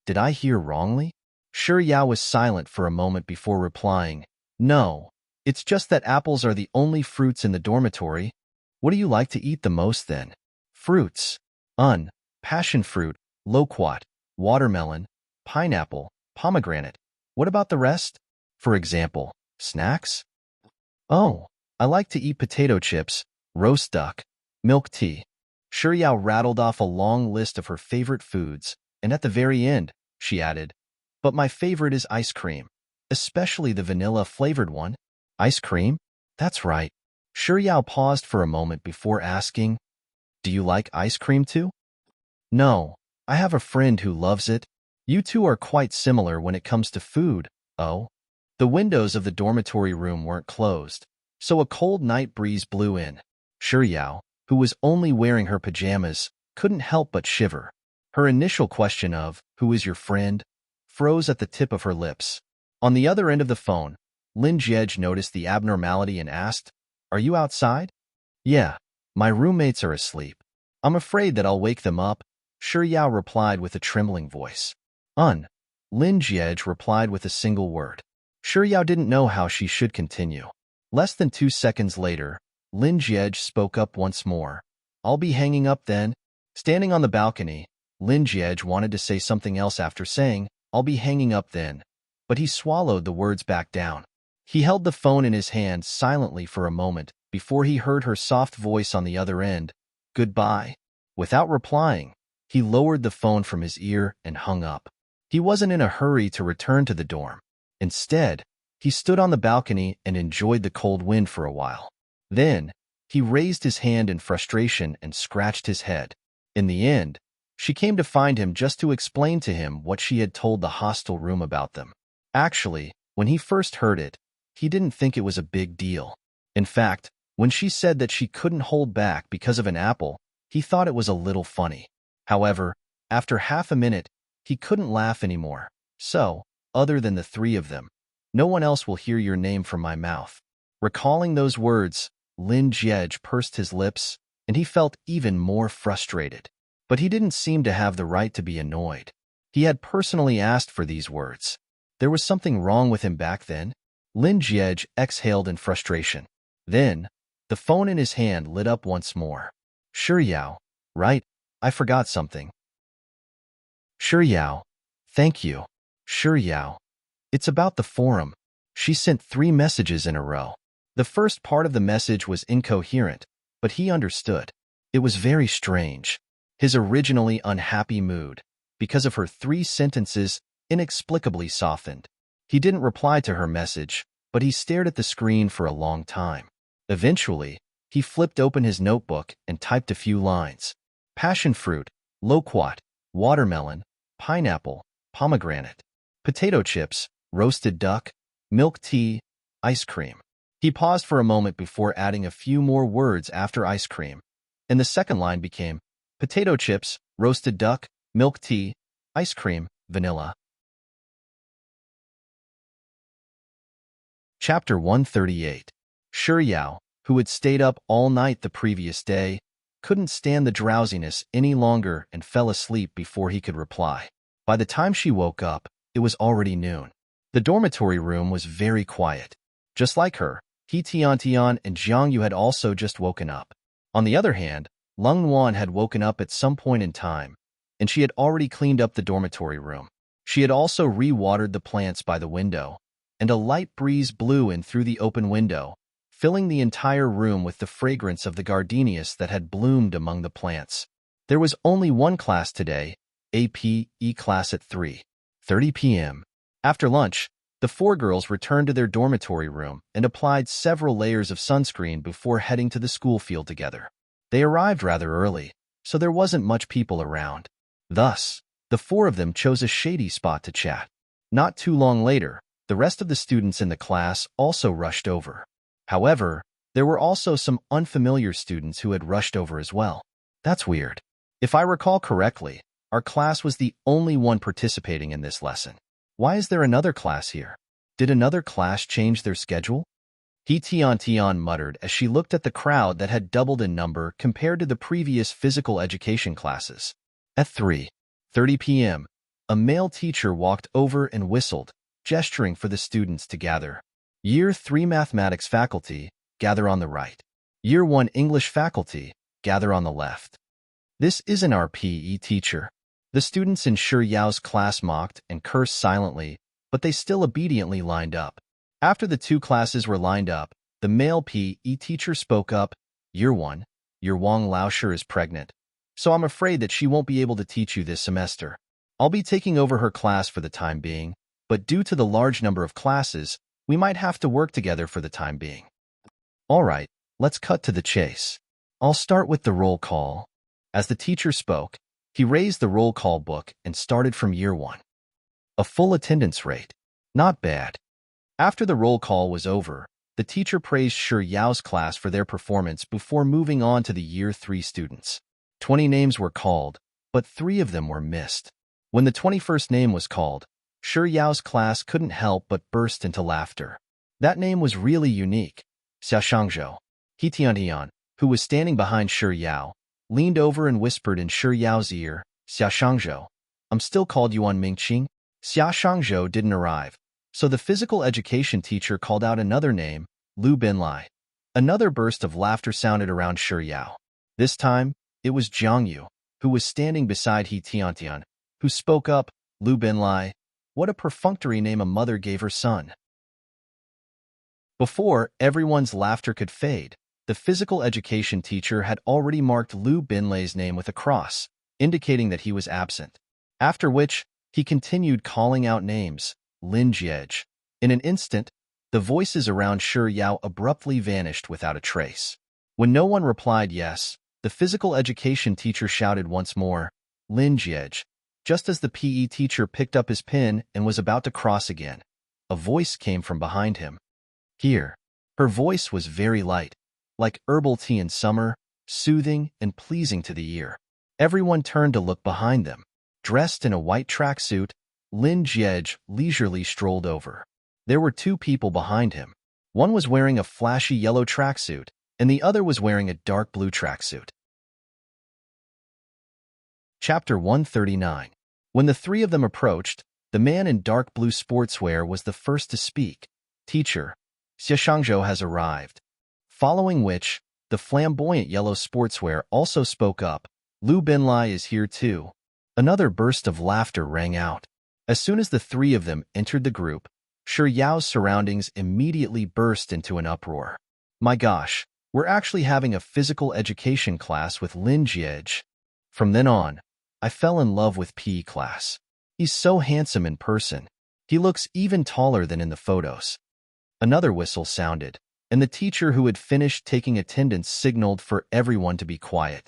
Did I hear wrongly? Shi Yao was silent for a moment before replying, No, it's just that apples are the only fruits in the dormitory. What do you like to eat the most then? Fruits. Passion fruit, loquat, watermelon, pineapple, pomegranate. What about the rest? For example, snacks? Oh, I like to eat potato chips, roast duck, milk tea. Shi Yao rattled off a long list of her favorite foods, and at the very end, she added, But my favorite is ice cream, especially the vanilla-flavored one. Ice cream? That's right. Shi Yao paused for a moment before asking, Do you like ice cream too? No, I have a friend who loves it. You two are quite similar when it comes to food. Oh. The windows of the dormitory room weren't closed, so a cold night breeze blew in. Shi Yao, who was only wearing her pajamas, couldn't help but shiver. Her initial question of, Who is your friend? Froze at the tip of her lips. On the other end of the phone, Lin Jiej noticed the abnormality and asked, Are you outside? Yeah, my roommates are asleep. I'm afraid that I'll wake them up, Shi Yao replied with a trembling voice. Lin Jiej replied with a single word. Shi Yao didn't know how she should continue. Less than 2 seconds later, Lin Jiej spoke up once more. I'll be hanging up then. Standing on the balcony, Lin Jiej wanted to say something else after saying, I'll be hanging up then, but he swallowed the words back down. He held the phone in his hand silently for a moment before he heard her soft voice on the other end. Goodbye. Without replying, he lowered the phone from his ear and hung up. He wasn't in a hurry to return to the dorm. Instead, he stood on the balcony and enjoyed the cold wind for a while. Then, he raised his hand in frustration and scratched his head. In the end, she came to find him just to explain to him what she had told the hostel room about them. Actually, when he first heard it, he didn't think it was a big deal. In fact, when she said that she couldn't hold back because of an apple, he thought it was a little funny. However, after half a minute, he couldn't laugh anymore. So, other than the three of them, no one else will hear your name from my mouth. Recalling those words, Lin Jiej pursed his lips and he felt even more frustrated. But he didn't seem to have the right to be annoyed. He had personally asked for these words. There was something wrong with him back then. Lin Jiej exhaled in frustration. Then, the phone in his hand lit up once more. Sure, Yao. Right, I forgot something. Sure, Yao. Thank you. Sure, Yao. It's about the forum. She sent 3 messages in a row. The first part of the message was incoherent, but he understood. It was very strange. His originally unhappy mood, because of her 3 sentences, inexplicably softened. He didn't reply to her message, but he stared at the screen for a long time. Eventually, he flipped open his notebook and typed a few lines. Passion fruit, loquat, watermelon, pineapple, pomegranate, potato chips, roasted duck, milk tea, ice cream. He paused for a moment before adding a few more words after ice cream, and the second line became potato chips, roasted duck, milk tea, ice cream, vanilla. Chapter 138. Shi Yao, who had stayed up all night the previous day, couldn't stand the drowsiness any longer and fell asleep before he could reply. By the time she woke up, it was already noon. The dormitory room was very quiet. Just like her, He Tiantian and Jiang Yu had also just woken up. On the other hand, Lung Wan had woken up at some point in time, and she had already cleaned up the dormitory room. She had also re-watered the plants by the window, and a light breeze blew in through the open window, filling the entire room with the fragrance of the gardenias that had bloomed among the plants. There was only one class today, APE class at 3:30 p.m. After lunch, the 4 girls returned to their dormitory room and applied several layers of sunscreen before heading to the school field together. They arrived rather early, so there wasn't much people around. Thus, the 4 of them chose a shady spot to chat. Not too long later, the rest of the students in the class also rushed over. However, there were also some unfamiliar students who had rushed over as well. That's weird. If I recall correctly, our class was the only one participating in this lesson. Why is there another class here? Did another class change their schedule? He Tian muttered as she looked at the crowd that had doubled in number compared to the previous physical education classes. At 3:30 p.m., a male teacher walked over and whistled, gesturing for the students to gather. Year 3 Mathematics faculty, gather on the right. Year 1 English faculty, gather on the left. This isn't our PE teacher. The students in Shi Yao's class mocked and cursed silently, but they still obediently lined up. After the 2 classes were lined up, the male PE teacher spoke up. Year 1, your Wang Laoshi is pregnant, so I'm afraid that she won't be able to teach you this semester. I'll be taking over her class for the time being, but due to the large number of classes, we might have to work together for the time being. All right, let's cut to the chase. I'll start with the roll call. As the teacher spoke, he raised the roll call book and started from year 1. A full attendance rate. Not bad. After the roll call was over, the teacher praised Shi Yao's class for their performance before moving on to the year 3 students. 20 names were called, but 3 of them were missed. When the 21st name was called, Shi Yao's class couldn't help but burst into laughter. That name was really unique. Xia Shangzhou. He Tiantian, who was standing behind Shi Yao, leaned over and whispered in Shi Yao's ear, Xia Shangzhou, I'm still called Yuan Mingqing. Xia Shangzhou didn't arrive, so the physical education teacher called out another name, Lu Binlai. Another burst of laughter sounded around Shi Yao. This time, it was Jiang Yu, who was standing beside He Tiantian, who spoke up, Lu Binlai. What a perfunctory name a mother gave her son. Before everyone's laughter could fade, the physical education teacher had already marked Lu Binlai's name with a cross, indicating that he was absent. After which, he continued calling out names, Lin Jiej. In an instant, the voices around Shi Yao abruptly vanished without a trace. When no one replied yes, the physical education teacher shouted once more, Lin Jiej. Just as the PE teacher picked up his pen and was about to cross again, a voice came from behind him. Here. Her voice was very light, like herbal tea in summer, soothing and pleasing to the ear. Everyone turned to look behind them. Dressed in a white tracksuit, Lin Jiej leisurely strolled over. There were 2 people behind him. One was wearing a flashy yellow tracksuit, and the other was wearing a dark blue tracksuit. Chapter 139. When the three of them approached, the man in dark blue sportswear was the first to speak. Teacher, Xie Shangzhou has arrived. Following which, the flamboyant yellow sportswear also spoke up. Lu Binlai is here too. Another burst of laughter rang out. As soon as the three of them entered the group, Shi Yao's surroundings immediately burst into an uproar. My gosh, we're actually having a physical education class with Lin Jiej. From then on, I fell in love with PE class. He's so handsome in person. He looks even taller than in the photos. Another whistle sounded, and the teacher who had finished taking attendance signaled for everyone to be quiet.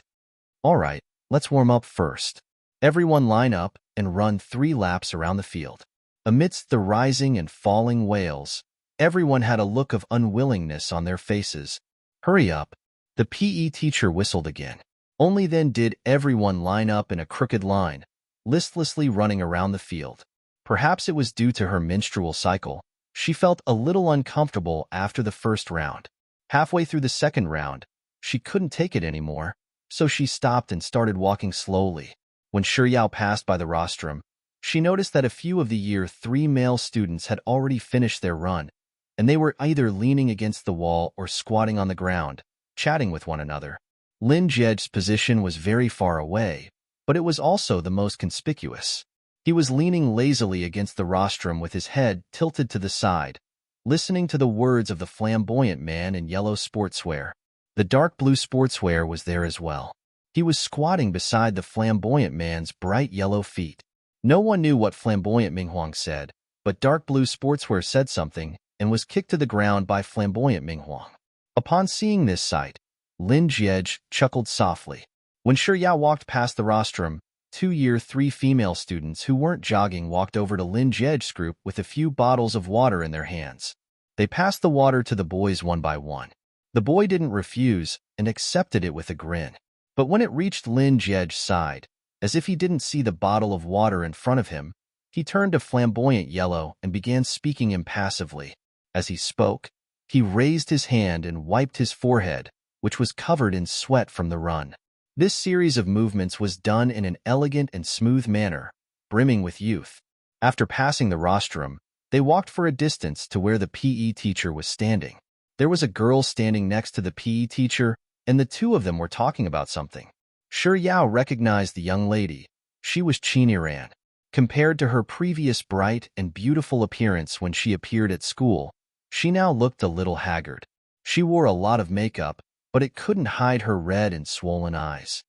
All right, let's warm up first. Everyone line up and run 3 laps around the field. Amidst the rising and falling wails, everyone had a look of unwillingness on their faces. Hurry up, the PE teacher whistled again. Only then did everyone line up in a crooked line, listlessly running around the field. Perhaps it was due to her menstrual cycle. She felt a little uncomfortable after the first round. Halfway through the second round, she couldn't take it anymore, so she stopped and started walking slowly. When Shi Yao passed by the rostrum, she noticed that a few of the Year 3 male students had already finished their run, and they were either leaning against the wall or squatting on the ground, chatting with one another. Lin Jiej's position was very far away, but it was also the most conspicuous. He was leaning lazily against the rostrum with his head tilted to the side, listening to the words of the flamboyant man in yellow sportswear. The dark blue sportswear was there as well. He was squatting beside the flamboyant man's bright yellow feet. No one knew what flamboyant Minghuang said, but dark blue sportswear said something and was kicked to the ground by flamboyant Minghuang. Upon seeing this sight, Lin Jiej chuckled softly. When Shi Yao walked past the rostrum, 2 Year 3 female students who weren't jogging walked over to Lin Jiej's group with a few bottles of water in their hands. They passed the water to the boys one by one. The boy didn't refuse and accepted it with a grin. But when it reached Lin Jiej's side, as if he didn't see the bottle of water in front of him, he turned to flamboyant yellow and began speaking impassively. As he spoke, he raised his hand and wiped his forehead, which was covered in sweat from the run. This series of movements was done in an elegant and smooth manner, brimming with youth. After passing the rostrum, they walked for a distance to where the PE teacher was standing. There was a girl standing next to the PE teacher, and the two of them were talking about something. Shi Yao recognized the young lady. She was Qin Yiran. Compared to her previous bright and beautiful appearance when she appeared at school, she now looked a little haggard. She wore a lot of makeup, but it couldn't hide her red and swollen eyes.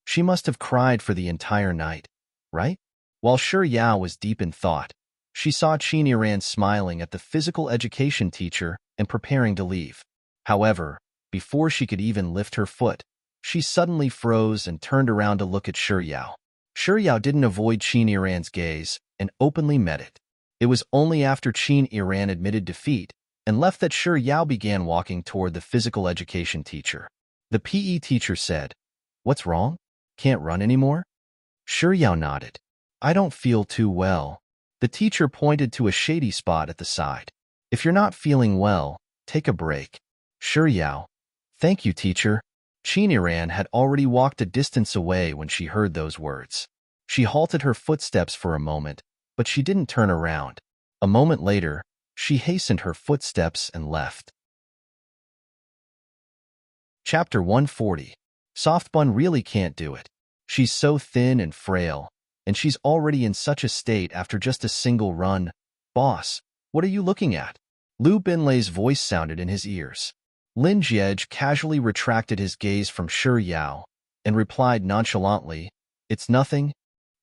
She must have cried for the entire night, right? While Shi Yao was deep in thought, she saw Qin Yiran smiling at the physical education teacher and preparing to leave. However, before she could even lift her foot, she suddenly froze and turned around to look at Shi Yao. Shi Yao didn't avoid Qin Yiran's gaze and openly met it. It was only after Qin Yiran admitted defeat and left that Shi Yao began walking toward the physical education teacher. The PE teacher said, "What's wrong? Can't run anymore?" Shi Yao nodded. "I don't feel too well." The teacher pointed to a shady spot at the side. "If you're not feeling well, take a break." Shi Yao, "Thank you, teacher." Qin Yiran had already walked a distance away when she heard those words. She halted her footsteps for a moment, but she didn't turn around. A moment later, she hastened her footsteps and left. Chapter 140. Soft Bun really can't do it. She's so thin and frail, and she's already in such a state after just a single run. "Boss, what are you looking at?" Lu Binlai's voice sounded in his ears. Lin Jiej casually retracted his gaze from Shi Yao and replied nonchalantly, "It's nothing."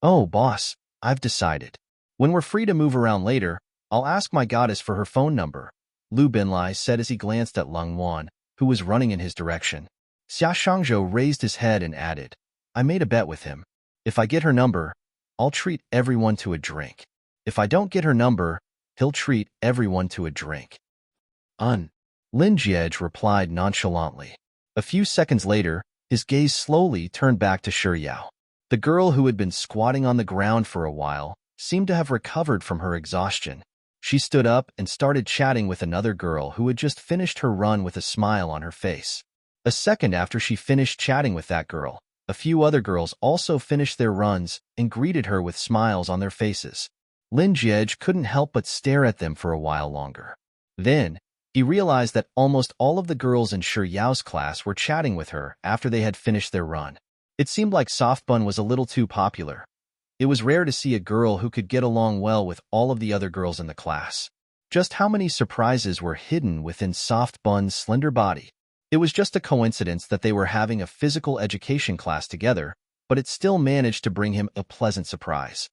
"Oh, boss, I've decided. When we're free to move around later, I'll ask my goddess for her phone number," Lu Binlai said as he glanced at Leng Wan, who was running in his direction. Xia Shangzhou raised his head and added, "I made a bet with him. If I get her number, I'll treat everyone to a drink. If I don't get her number, he'll treat everyone to a drink." Lin Jiej replied nonchalantly. A few seconds later, his gaze slowly turned back to Shi Yao. The girl who had been squatting on the ground for a while seemed to have recovered from her exhaustion. She stood up and started chatting with another girl who had just finished her run with a smile on her face. A second after she finished chatting with that girl, A few other girls also finished their runs and greeted her with smiles on their faces. Lin Jiej couldn't help but stare at them for a while longer. Then, he realized that almost all of the girls in Shi Yao's class were chatting with her after they had finished their run. It seemed like Softbun was a little too popular. It was rare to see a girl who could get along well with all of the other girls in the class. Just how many surprises were hidden within Softbun's slender body? It was just a coincidence that they were having a physical education class together, but it still managed to bring him a pleasant surprise.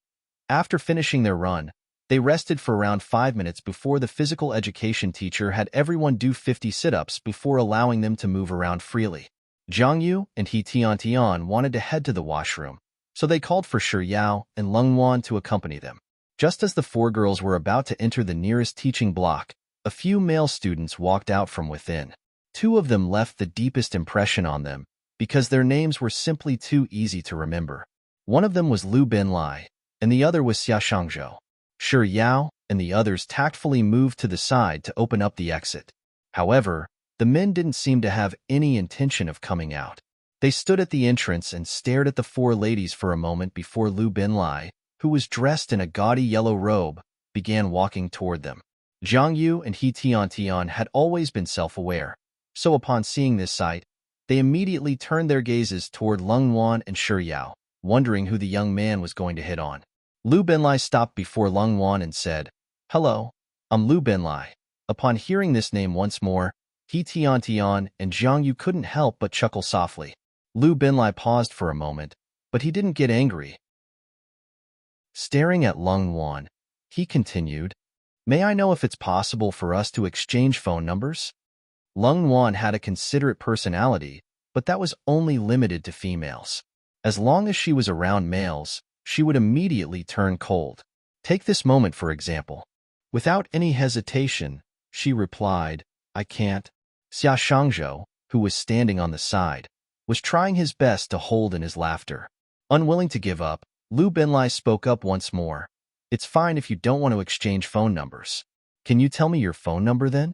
After finishing their run, they rested for around 5 minutes before the physical education teacher had everyone do 50 sit-ups before allowing them to move around freely. Zhang Yu and He Tian wanted to head to the washroom, so they called for Shi Yao and Leng Wan to accompany them. Just as the 4 girls were about to enter the nearest teaching block, a few male students walked out from within. 2 of them left the deepest impression on them because their names were simply too easy to remember. One of them was Lu Binlai, and the other was Xia Shangzhou. Shi Yao and the others tactfully moved to the side to open up the exit. However, the men didn't seem to have any intention of coming out. They stood at the entrance and stared at the 4 ladies for a moment before Lu Binlai, who was dressed in a gaudy yellow robe, began walking toward them. Zhang Yu and He Tian had always been self-aware, so upon seeing this sight, they immediately turned their gazes toward Leng Wan and Shi Yao, wondering who the young man was going to hit on. Lu Binlai stopped before Leng Wan and said, "Hello, I'm Lu Binlai." Upon hearing this name once more, He Tian and Zhang Yu couldn't help but chuckle softly. Lu Binlai paused for a moment, but he didn't get angry. Staring at Leng Wan, he continued, "May I know if it's possible for us to exchange phone numbers?" Leng Wan had a considerate personality, but that was only limited to females. As long as she was around males, she would immediately turn cold. Take this moment, for example. Without any hesitation, she replied, "I can't." Xia Shangzhou, who was standing on the side, was trying his best to hold in his laughter. Unwilling to give up, Lu Binlai spoke up once more. "It's fine if you don't want to exchange phone numbers. Can you tell me your phone number then?"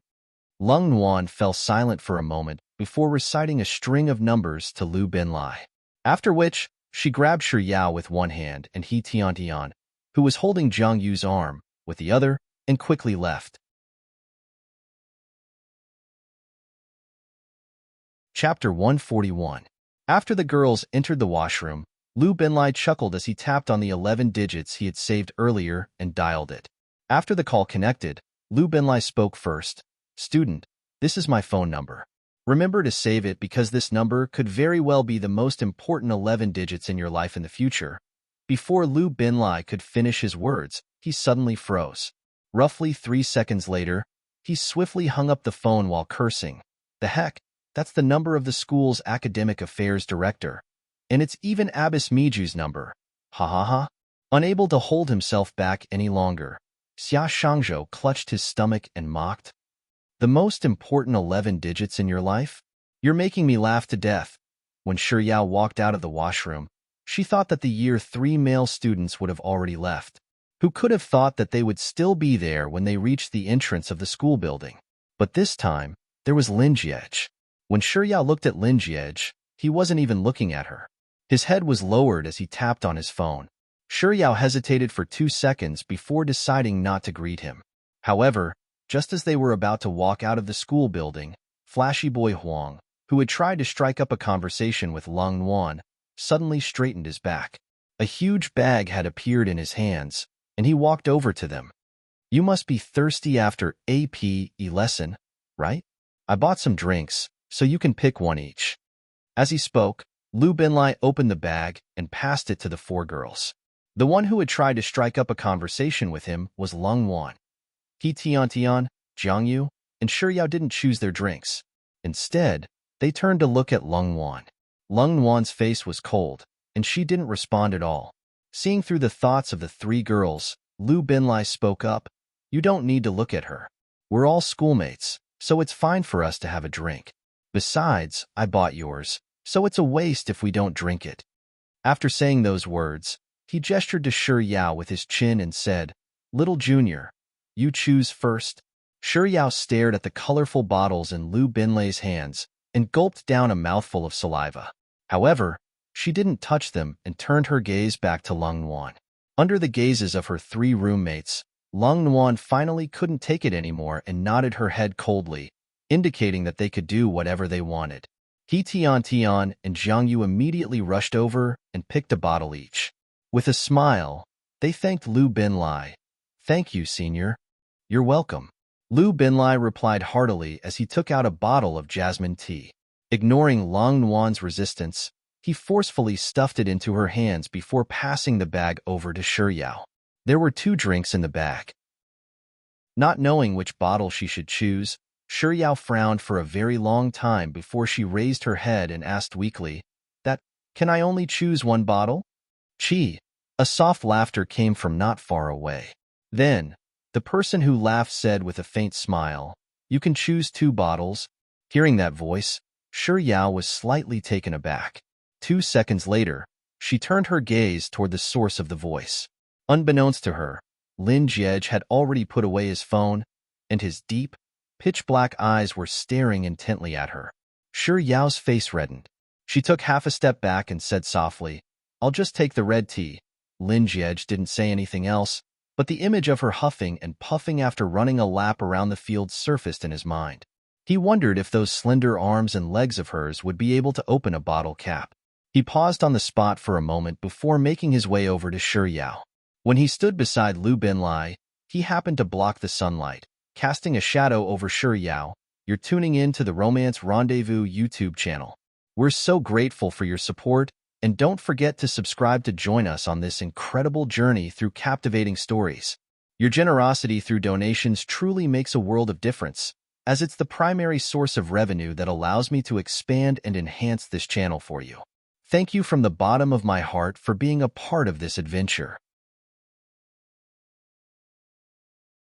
Leng Wan fell silent for a moment before reciting a string of numbers to Lu Binlai. After which, she grabbed Shi Yao with one hand and He Tian, who was holding Zhang Yu's arm, with the other, and quickly left. Chapter 141. After the girls entered the washroom, Lu Binlai chuckled as he tapped on the 11 digits he had saved earlier and dialed it. After the call connected, Lu Binlai spoke first. "Student, this is my phone number. Remember to save it because this number could very well be the most important 11 digits in your life in the future." Before Lu Binlai could finish his words, he suddenly froze. Roughly 3 seconds later, he swiftly hung up the phone while cursing. "The heck, that's the number of the school's academic affairs director. And it's even Abbas Miju's number. Ha ha ha." Unable to hold himself back any longer, Xia Shangzhou clutched his stomach and mocked. "The most important 11 digits in your life? You're making me laugh to death." When Shi Yao walked out of the washroom, she thought that the year 3 male students would have already left. Who could have thought that they would still be there when they reached the entrance of the school building? But this time, there was Lin Jiej. When Shi Yao looked at Lin Jiej, he wasn't even looking at her. His head was lowered as he tapped on his phone. Shi Yao hesitated for 2 seconds before deciding not to greet him. However, just as they were about to walk out of the school building, Flashy Boy Huang, who had tried to strike up a conversation with Leng Wan, suddenly straightened his back. A huge bag had appeared in his hands, and he walked over to them. "You must be thirsty after AP lesson, right? I bought some drinks, so you can pick one each." As he spoke, Lu Binlai opened the bag and passed it to the 4 girls. The one who had tried to strike up a conversation with him was Leng Wan. He Tian, Zhang Yu, and Shi Yao didn't choose their drinks. Instead, they turned to look at Leng Wan. Leng Wan's face was cold, and she didn't respond at all. Seeing through the thoughts of the 3 girls, Lu Binlai spoke up. "You don't need to look at her. We're all schoolmates, so it's fine for us to have a drink. Besides, I bought yours, so it's a waste if we don't drink it." After saying those words, he gestured to Shi Yao with his chin and said, "Little Junior, you choose first." Shi Yao stared at the colorful bottles in Lu Binlai's hands and gulped down a mouthful of saliva. However, She didn't touch them and turned her gaze back to Lung Nuan. Under the gazes of her 3 roommates, Lung Nuan finally couldn't take it anymore and nodded her head coldly, indicating that they could do whatever they wanted. He Tian and Jiang Yu immediately rushed over and picked a bottle each. With a smile, they thanked Lu Binlai. "Thank you, senior. You're welcome." Lu Binlai replied heartily as he took out a bottle of jasmine tea. Ignoring Lung Nuan's resistance, he forcefully stuffed it into her hands before passing the bag over to Shiyao. There were 2 drinks in the bag. Not knowing which bottle she should choose, Shiyao frowned for a very long time before she raised her head and asked weakly, "Can I only choose 1 bottle?" "Chi." A soft laughter came from not far away. Then, the person who laughed said with a faint smile, "You can choose 2 bottles." Hearing that voice, Shiyao was slightly taken aback. 2 seconds later, she turned her gaze toward the source of the voice. Unbeknownst to her, Lin Jiej had already put away his phone, and his deep, pitch-black eyes were staring intently at her. Yao's face reddened. She took half a step back and said softly, "I'll just take the red tea." Lin Jiej didn't say anything else, but the image of her huffing and puffing after running a lap around the field surfaced in his mind. He wondered if those slender arms and legs of hers would be able to open a bottle cap. He paused on the spot for a moment before making his way over to Shiyao. When he stood beside Lu Binlai, he happened to block the sunlight, casting a shadow over Shiyao. "You're tuning in to the Romance Rendezvous YouTube channel. We're so grateful for your support, and don't forget to subscribe to join us on this incredible journey through captivating stories. Your generosity through donations truly makes a world of difference, as it's the primary source of revenue that allows me to expand and enhance this channel for you. Thank you from the bottom of my heart for being a part of this adventure."